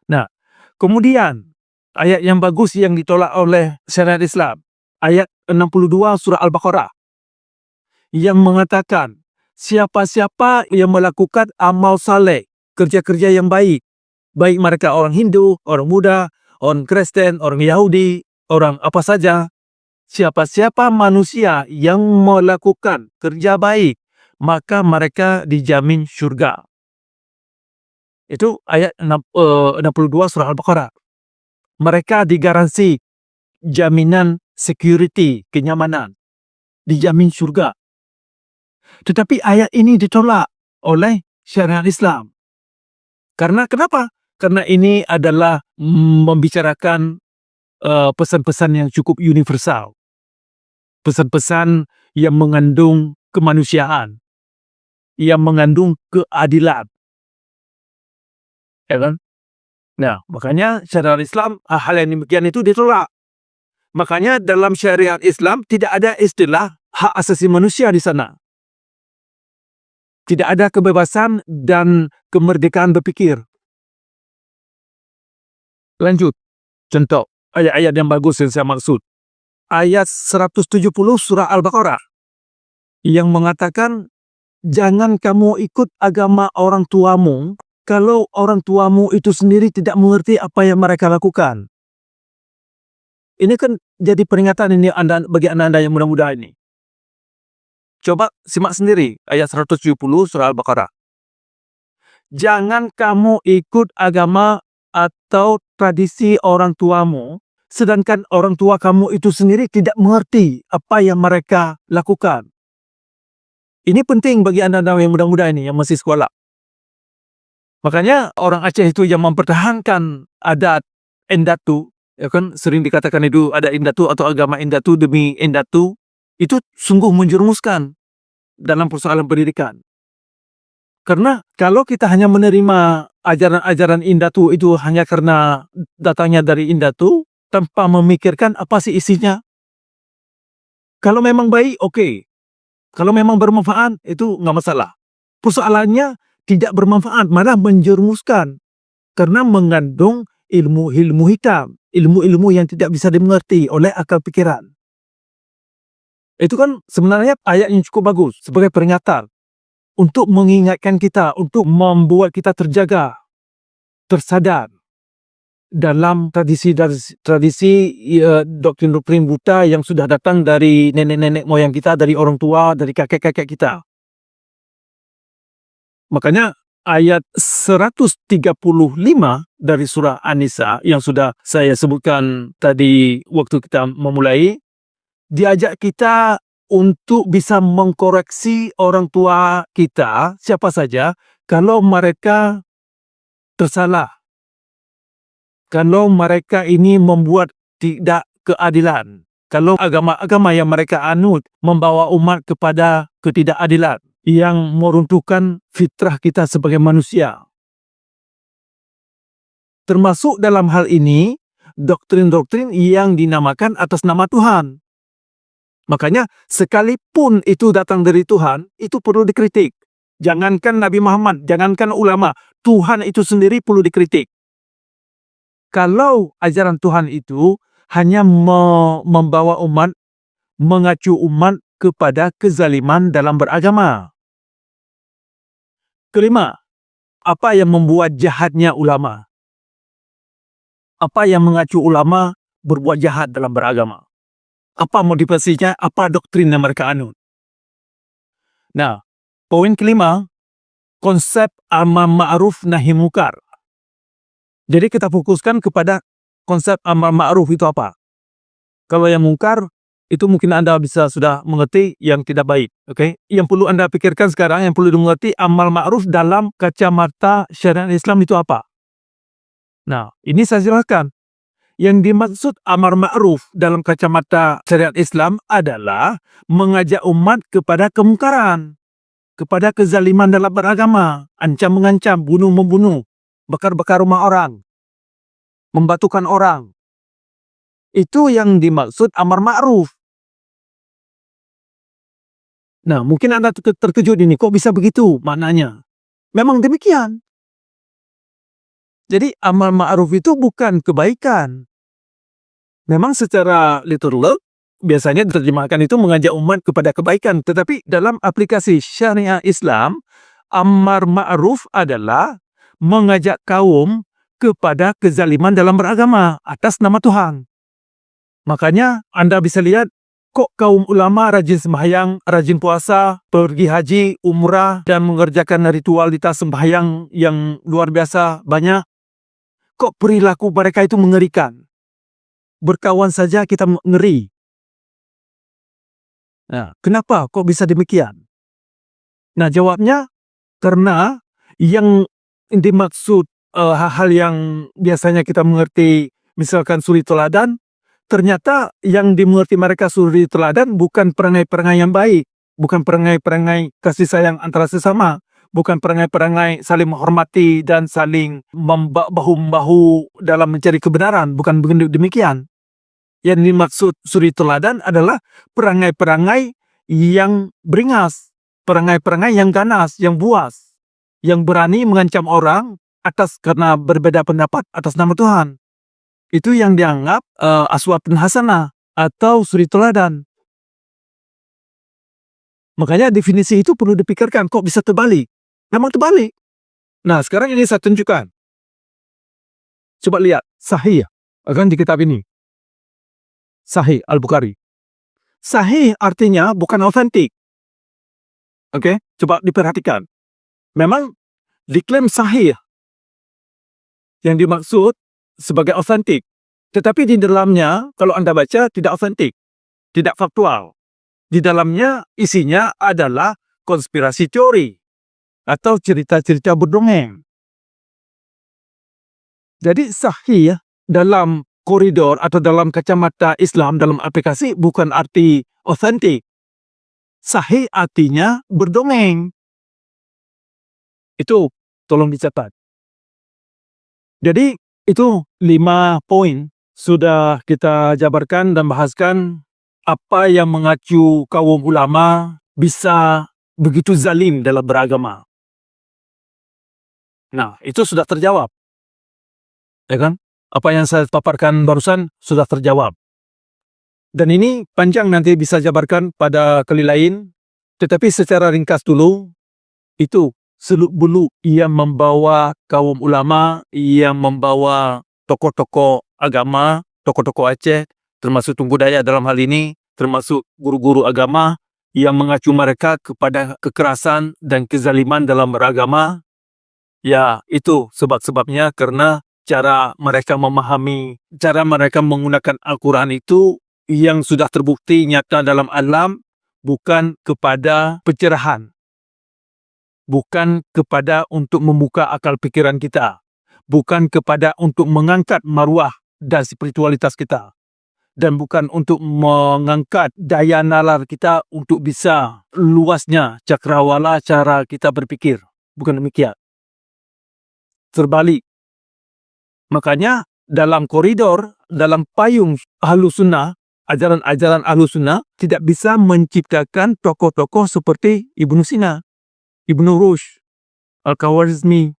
Nah, kemudian ayat yang bagus yang ditolak oleh syariat Islam. Ayat 62 surah Al-Baqarah. Yang mengatakan, siapa-siapa yang melakukan amal saleh, kerja-kerja yang baik, baik mereka orang Hindu, orang Buddha, orang Kristen, orang Yahudi, orang apa saja. Siapa-siapa manusia yang melakukan kerja baik, maka mereka dijamin syurga. Itu ayat 62 surah Al-Baqarah. Mereka digaransi jaminan security, kenyamanan. Dijamin syurga. Tetapi ayat ini ditolak oleh syariat Islam. Karena kenapa? Karena ini adalah membicarakan pesan-pesan yang cukup universal. Pesan-pesan yang mengandung kemanusiaan. yang mengandung keadilan. Ya kan? Nah, makanya syariat Islam hal yang demikian itu ditolak. Makanya dalam syariat Islam tidak ada istilah hak asasi manusia di sana. Tidak ada kebebasan dan kemerdekaan berpikir. Lanjut. Contoh ayat-ayat yang bagus yang saya maksud. Ayat 170 surah Al-Baqarah yang mengatakan, jangan kamu ikut agama orang tuamu kalau orang tuamu itu sendiri tidak mengerti apa yang mereka lakukan. Ini kan jadi peringatan ini bagi anda yang muda-muda ini. Coba simak sendiri ayat 170 surah Al-Baqarah. Jangan kamu ikut agama atau tradisi orang tuamu, sedangkan orang tua kamu itu sendiri tidak mengerti apa yang mereka lakukan. Ini penting bagi anda yang muda-muda ini yang masih sekolah. Makanya orang Aceh itu yang mempertahankan adat Endatu, ya kan, sering dikatakan itu ada Endatu atau agama Endatu demi Endatu, itu sungguh menjerumuskan dalam persoalan pendidikan. Karena kalau kita hanya menerima ajaran-ajaran Endatu itu hanya karena datangnya dari Endatu, tanpa memikirkan apa sih isinya. Kalau memang baik, oke. Kalau memang bermanfaat, itu nggak masalah. Persoalannya tidak bermanfaat, malah menjerumuskan. Karena mengandung ilmu-ilmu hitam, ilmu-ilmu yang tidak bisa dimengerti oleh akal pikiran. Itu kan sebenarnya ayat yang cukup bagus sebagai peringatan untuk mengingatkan kita, untuk membuat kita terjaga, tersadar dalam tradisi doktrin-doktrin buta yang sudah datang dari nenek-nenek moyang kita, dari orang tua, dari kakek-kakek kita. Makanya ayat 135 dari surah An-Nisa yang sudah saya sebutkan tadi waktu kita memulai, diajak kita untuk bisa mengkoreksi orang tua kita, siapa saja, kalau mereka tersalah. Kalau mereka ini membuat tidak keadilan. Kalau agama-agama yang mereka anut membawa umat kepada ketidakadilan yang meruntuhkan fitrah kita sebagai manusia. Termasuk dalam hal ini, doktrin-doktrin yang dinamakan atas nama Tuhan. Makanya, sekalipun itu datang dari Tuhan, itu perlu dikritik. Jangankan Nabi Muhammad, jangankan ulama, Tuhan itu sendiri perlu dikritik. Kalau ajaran Tuhan itu hanya membawa umat, mengacu umat kepada kezaliman dalam beragama. Kelima, apa yang membuat jahatnya ulama? Apa yang mengacu ulama berbuat jahat dalam beragama? Apa motivasinya? Apa doktrin yang mereka anut? Nah, poin kelima, konsep amar ma'ruf nahi munkar. Jadi kita fokuskan kepada konsep amar ma'ruf itu apa. Kalau yang mungkar, itu mungkin Anda bisa sudah mengerti yang tidak baik. Okay? Yang perlu Anda pikirkan sekarang, yang perlu dimengerti amar ma'ruf dalam kacamata syariat Islam itu apa. Nah, ini saya jelaskan. Yang dimaksud amar ma'ruf dalam kacamata syariat Islam adalah mengajak umat kepada kemungkaran, kepada kezaliman dalam beragama, ancam-mengancam, bunuh-membunuh, bakar-bakar rumah orang, membatukan orang. Itu yang dimaksud amar ma'ruf. Nah, mungkin Anda terkejut ini, kok bisa begitu maknanya? Memang demikian. Jadi amar ma'ruf itu bukan kebaikan. Memang secara literal, biasanya diterjemahkan itu mengajak umat kepada kebaikan. Tetapi dalam aplikasi syariah Islam, amar ma'ruf adalah mengajak kaum kepada kezaliman dalam beragama atas nama Tuhan. Makanya Anda bisa lihat, kok kaum ulama rajin sembahyang, rajin puasa, pergi haji, umrah, dan mengerjakan ritualitas sembahyang yang luar biasa banyak. Kok perilaku mereka itu mengerikan? Berkawan saja kita ngeri. Nah, kenapa kok bisa demikian? Nah, jawabnya karena yang dimaksud hal-hal yang biasanya kita mengerti, misalkan suri teladan, ternyata yang dimengerti mereka suri teladan bukan perangai-perangai yang baik, bukan perangai-perangai kasih sayang antara sesama, bukan perangai-perangai saling menghormati dan saling bahu-membahu dalam mencari kebenaran, bukan demikian. Yang dimaksud suri teladan adalah perangai-perangai yang beringas, perangai-perangai yang ganas, yang buas, yang berani mengancam orang atas karena berbeda pendapat atas nama Tuhan. Itu yang dianggap aswatun hasanah atau suri teladan. Makanya definisi itu perlu dipikirkan, kok bisa terbalik? Memang terbalik. Nah, sekarang ini saya tunjukkan. Coba lihat, sahih akan di kitab ini. Sahih Al-Bukhari. Sahih artinya bukan otentik. Oke, coba diperhatikan. Memang diklaim sahih yang dimaksud sebagai otentik. Tetapi di dalamnya, kalau Anda baca, tidak otentik, tidak faktual. Di dalamnya isinya adalah konspirasi teori atau cerita-cerita berdongeng. Jadi sahih dalam koridor atau dalam kacamata Islam, dalam aplikasi, bukan arti otentik. Sahih artinya berdongeng. Itu tolong dicatat. Jadi itu 5 poin sudah kita jabarkan dan bahaskan apa yang mengacu kaum ulama bisa begitu zalim dalam beragama. Nah, itu sudah terjawab. Ya kan? Apa yang saya paparkan barusan sudah terjawab. Dan ini panjang, nanti bisa jabarkan pada kali lain. Tetapi secara ringkas dulu, itu seluk-beluk yang membawa kaum ulama, yang membawa tokoh-tokoh agama, tokoh-tokoh Aceh, termasuk Tunku Dayak dalam hal ini, termasuk guru-guru agama, yang mengacu mereka kepada kekerasan dan kezaliman dalam beragama. Ya, itu sebab-sebabnya karena cara mereka memahami, cara mereka menggunakan Al-Quran itu yang sudah terbukti nyata dalam alam, bukan kepada pencerahan, bukan kepada untuk membuka akal pikiran kita, bukan kepada untuk mengangkat maruah dan spiritualitas kita, dan bukan untuk mengangkat daya nalar kita untuk bisa luasnya cakrawala cara kita berpikir. Bukan demikian. Terbalik. Makanya dalam koridor, dalam payung Ahlus Sunnah, ajaran-ajaran Ahlus Sunnah tidak bisa menciptakan tokoh-tokoh seperti Ibnu Sina, Ibnu Rushd, Al-Khawarizmi,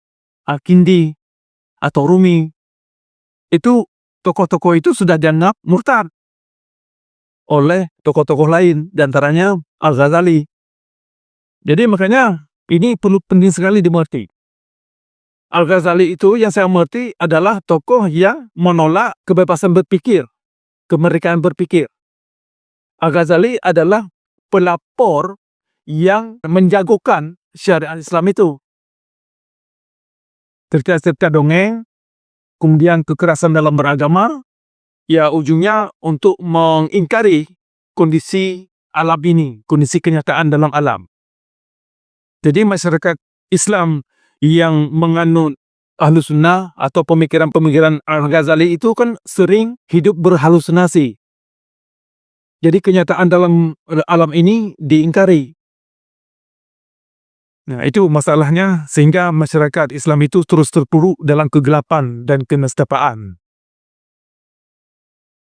Al-Kindi, atau Rumi. Itu tokoh-tokoh itu sudah dianggap murtad oleh tokoh-tokoh lain, diantaranya Al-Ghazali. Jadi makanya ini perlu penting sekali dimengerti. Al-Ghazali itu yang saya mengerti adalah tokoh yang menolak kebebasan berpikir, kemerdekaan berpikir. Al-Ghazali adalah pelapor yang menjagokan syariat Islam itu. Cerita-cerita dongeng, kemudian kekerasan dalam beragama, ya ujungnya untuk mengingkari kondisi alam ini, kondisi kenyataan dalam alam. Jadi masyarakat Islam yang menganut Ahlus Sunnah atau pemikiran-pemikiran Al-Ghazali itu kan sering hidup berhalusinasi. Jadi kenyataan dalam alam ini diingkari. Nah, itu masalahnya sehingga masyarakat Islam itu terus terpuruk dalam kegelapan dan kenestapaan.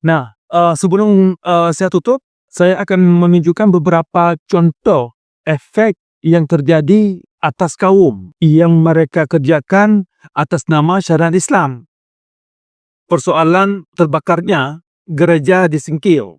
Nah, sebelum saya tutup, saya akan menunjukkan beberapa contoh efek yang terjadi atas kaum yang mereka kerjakan atas nama syariat Islam. Persoalan terbakarnya gereja di Singkil.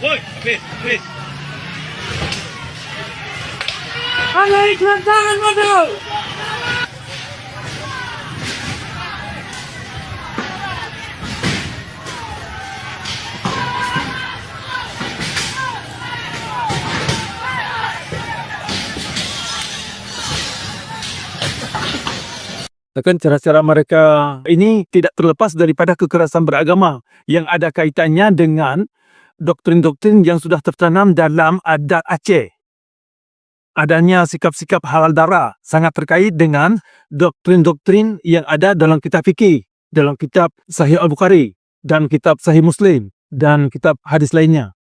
Oi, please. Hei, tangan mundur! Bahkan cara-cara mereka ini tidak terlepas daripada kekerasan beragama yang ada kaitannya dengan doktrin-doktrin yang sudah tertanam dalam adat Aceh. Adanya sikap-sikap halal darah sangat terkait dengan doktrin-doktrin yang ada dalam kitab fikih, dalam kitab Sahih Al-Bukhari, dan kitab Sahih Muslim, dan kitab hadis lainnya.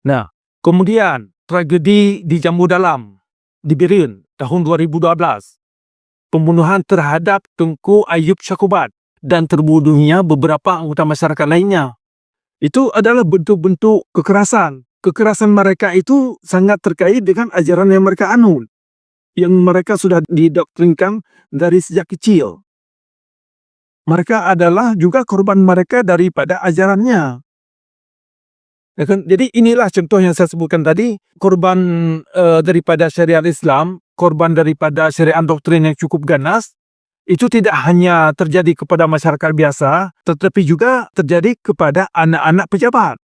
Nah, kemudian tragedi di Jambu Dalam, di Birin, tahun 2012. Pembunuhan terhadap Tengku Ayub Syakubat dan terbunuhnya beberapa anggota masyarakat lainnya. Itu adalah bentuk-bentuk kekerasan. Kekerasan mereka itu sangat terkait dengan ajaran yang mereka anut, yang mereka sudah didoktrinkan dari sejak kecil. Mereka adalah juga korban mereka daripada ajarannya. Jadi inilah contoh yang saya sebutkan tadi, korban daripada syariat Islam, korban daripada syariat doktrin yang cukup ganas, itu tidak hanya terjadi kepada masyarakat biasa, tetapi juga terjadi kepada anak-anak pejabat.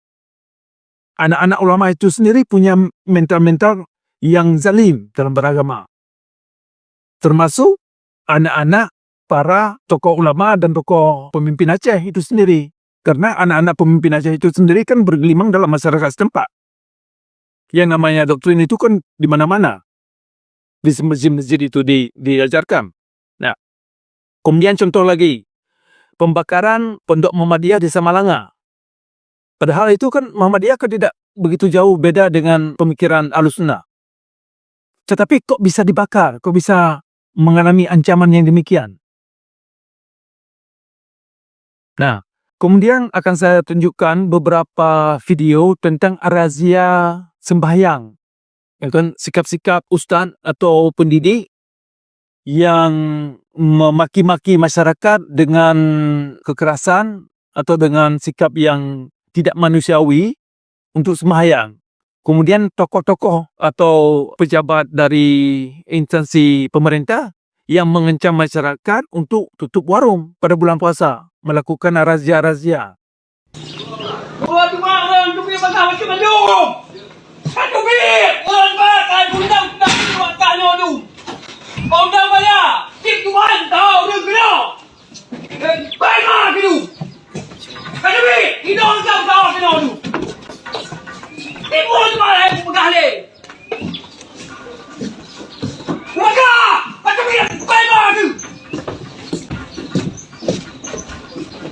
Anak-anak ulama itu sendiri punya mental-mental yang zalim dalam beragama. Termasuk anak-anak para tokoh ulama dan tokoh pemimpin Aceh itu sendiri. Karena anak-anak pemimpin Aceh itu sendiri kan bergelimang dalam masyarakat setempat. Yang namanya doktrin itu kan di mana-mana. Di masjid-masjid itu diajarkan. Nah, kemudian contoh lagi. Pembakaran Pondok Muhammadiyah di Samalanga. Padahal itu kan Muhammadiyah kan tidak begitu jauh beda dengan pemikiran Ahlussunnah. Tetapi kok bisa dibakar? Kok bisa mengalami ancaman yang demikian? Nah, kemudian akan saya tunjukkan beberapa video tentang razia sembahyang. Ya kan, sikap-sikap ustaz atau pendidik yang memaki-maki masyarakat dengan kekerasan atau dengan sikap yang tidak manusiawi untuk sembahyang. Kemudian tokoh-tokoh atau pejabat dari instansi pemerintah yang mengancam masyarakat untuk tutup warung pada bulan puasa, melakukan razia-razia. Orang tu orang tu punya bakal macam mana? Kan tu orang bakal undang buat kano tu. Undang bayar. Cik tuan tahu dia kena. Baik mah tu. Kan tu hidung kau tahu kena tu. Ibu tu malah aku pegah le. Maka, kan tu baik mah tu.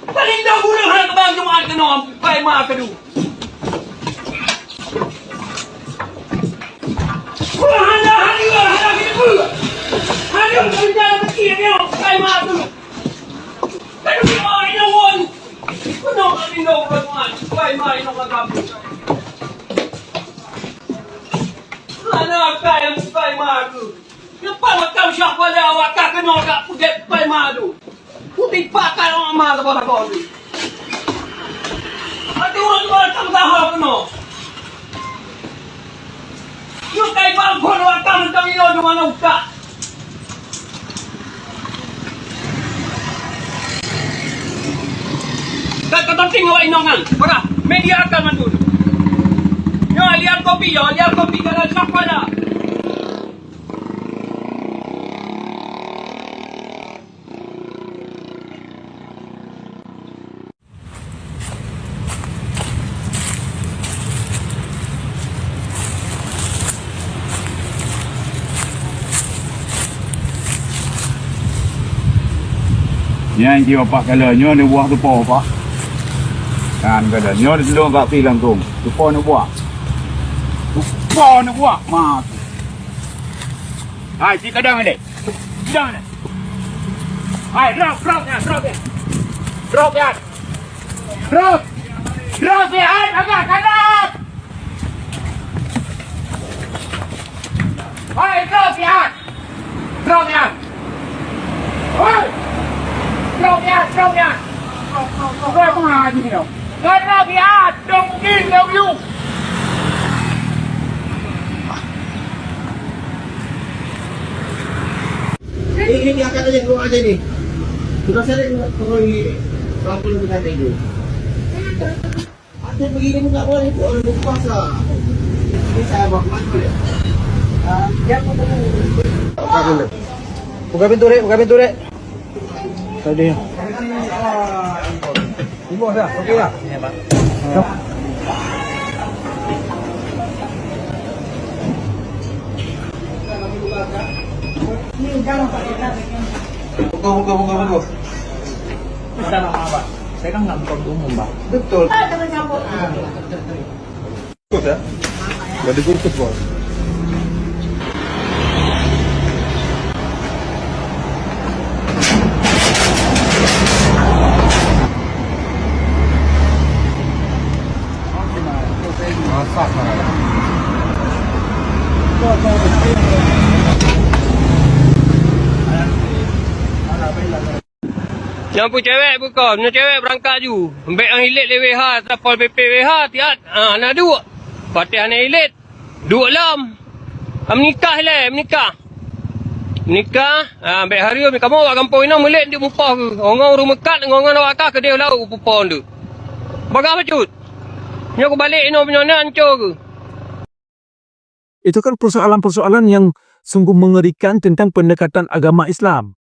Paling dah guna hal kebang Jumaat kena baik mah tu. Putih pakai orang mah kepada kau tu. Ada orang kamu tahu kena. Yung kay balkon wa kamu kami no mana uka. Kata penting awak inongan. Ora, media akan mantul. Yo lihat kopi kana siapa dah. Yang dia pak kalanya ni buah tu po pak. Kan kadanya dia belum kat pi langsung. Tu po ni buah. Tu po ni buah. Mak. Hai si kadang ni. Kadang ni. Hai drop ya. Drop ya. Drop ya agak kadang. Hai drop ya. Hai. Drop ya. Drop mana ni no? Drop ya, don't kill you. Ini akan aja keluar aja ni. Sudah saya turun ini. Sampai lebih kata itu. Ada begini pun tak boleh itu orang berpuasa. Ini saya buat macam ni. Dia pun tak boleh. Buka pintu, Rek. Buka pintu, Rek. Tadi. Ibu dah. Okey dah. Ini, Bang. Buka. Bisa nama Pak. Saya kan nggak buka umum, Pak. Betul. Jangan campur. Betul ya? Nggak dikursus, Bos. Yang pun cewek buka, punya cewek berangkat ju. Ambil yang hilit le WH, tapol PP WH, tiat. Nak dua. Fatih anak hilit. Dua lam. Menikah le, menikah. Ambil hari ni kamu awak kampung ini melik dia mupah ke. Orang rumah kat, orang awak kah ke dia lauk pupon tu. Bagai apa cut? Ni aku balik ini punya ni hancur ke. Itu kan persoalan-persoalan yang sungguh mengerikan tentang pendekatan agama Islam.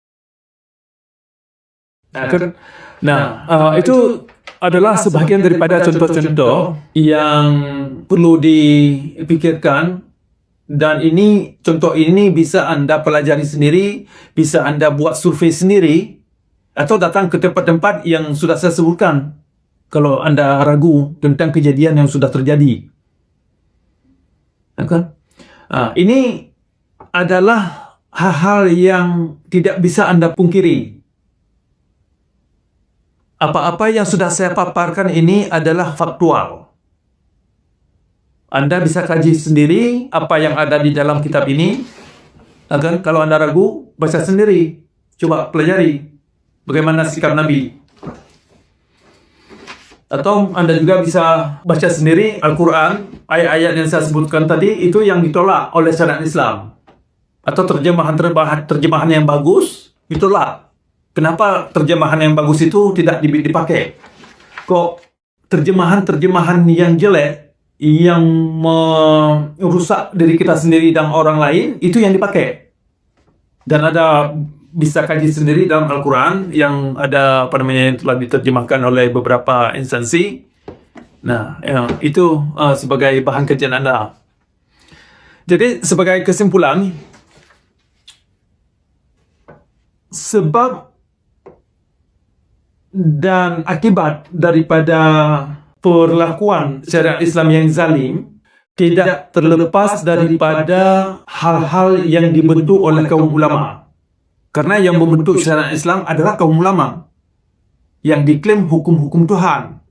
Itu adalah sebahagian daripada contoh-contoh yang perlu dipikirkan, dan ini contoh ini bisa anda pelajari sendiri, bisa anda buat survei sendiri, atau datang ke tempat-tempat yang sudah saya sebutkan kalau anda ragu tentang kejadian yang sudah terjadi. Ini adalah hal-hal yang tidak bisa anda pungkiri. Apa-apa yang sudah saya paparkan ini adalah faktual. Anda bisa kaji sendiri apa yang ada di dalam kitab ini. Kalau anda ragu, baca sendiri. Coba pelajari bagaimana sikap Nabi. Atau anda juga bisa baca sendiri Al-Quran, ayat-ayat yang saya sebutkan tadi, itu yang ditolak oleh syariat Islam. Atau terjemahan yang bagus, ditolak. Kenapa terjemahan yang bagus itu tidak dipakai? Kok terjemahan-terjemahan yang jelek, yang merusak diri kita sendiri dan orang lain, itu yang dipakai. Dan ada bisa kaji sendiri dalam Al-Quran yang ada yang telah diterjemahkan oleh beberapa instansi. Nah, itu sebagai bahan kajian anda. Jadi sebagai kesimpulan, sebab dan akibat daripada perlakuan syariat Islam yang zalim tidak terlepas daripada hal-hal yang dibentuk oleh kaum ulama. Karena yang membentuk syariat Islam adalah kaum ulama yang diklaim hukum-hukum Tuhan.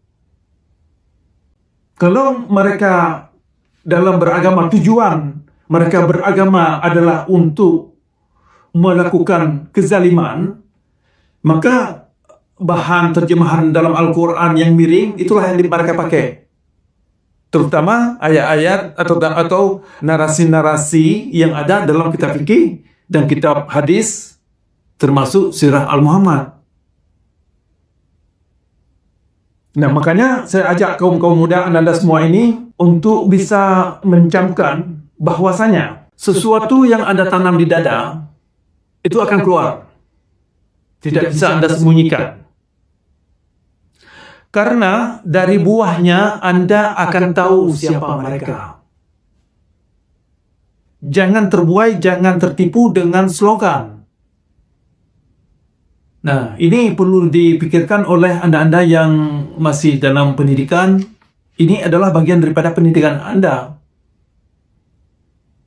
Kalau mereka dalam beragama, tujuan mereka beragama adalah untuk melakukan kezaliman, maka bahan terjemahan dalam Al-Quran yang miring itulah yang mereka pakai. Terutama ayat-ayat atau narasi-narasi yang ada dalam kitab fikih dan kitab hadis, termasuk Sirah Al-Muhammad. Nah, makanya saya ajak kaum-kaum muda anda semua ini untuk bisa mencamkan bahwasanya sesuatu yang anda tanam di dada itu akan keluar. Tidak bisa anda sembunyikan. Karena dari buahnya anda akan tahu siapa mereka. Jangan terbuai, jangan tertipu dengan slogan. Nah, ini perlu dipikirkan oleh anda-anda yang masih dalam pendidikan. Ini adalah bagian daripada pendidikan anda.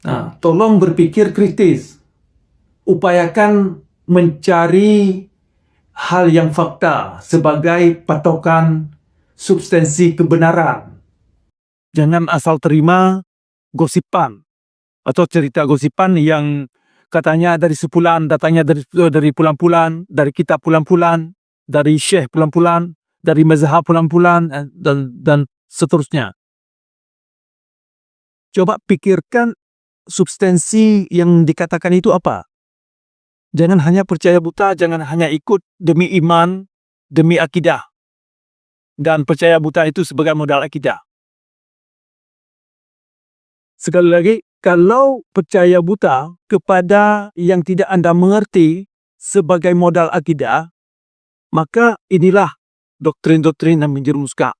Nah, tolong berpikir kritis. Upayakan mencari hal yang fakta sebagai patokan substansi kebenaran. Jangan asal terima gosipan atau cerita gosipan yang katanya dari sepulan, datanya dari pulan-pulan, dari kitab pulan-pulan, dari syekh pulan-pulan, dari mazhab pulan-pulan, dan seterusnya. Coba pikirkan substansi yang dikatakan itu apa. Jangan hanya percaya buta, jangan hanya ikut demi iman, demi akidah. Dan percaya buta itu sebagai modal akidah. Sekali lagi, Kalau percaya buta kepada yang tidak Anda mengerti sebagai modal akidah, maka inilah doktrin-doktrin yang menjerumuskan.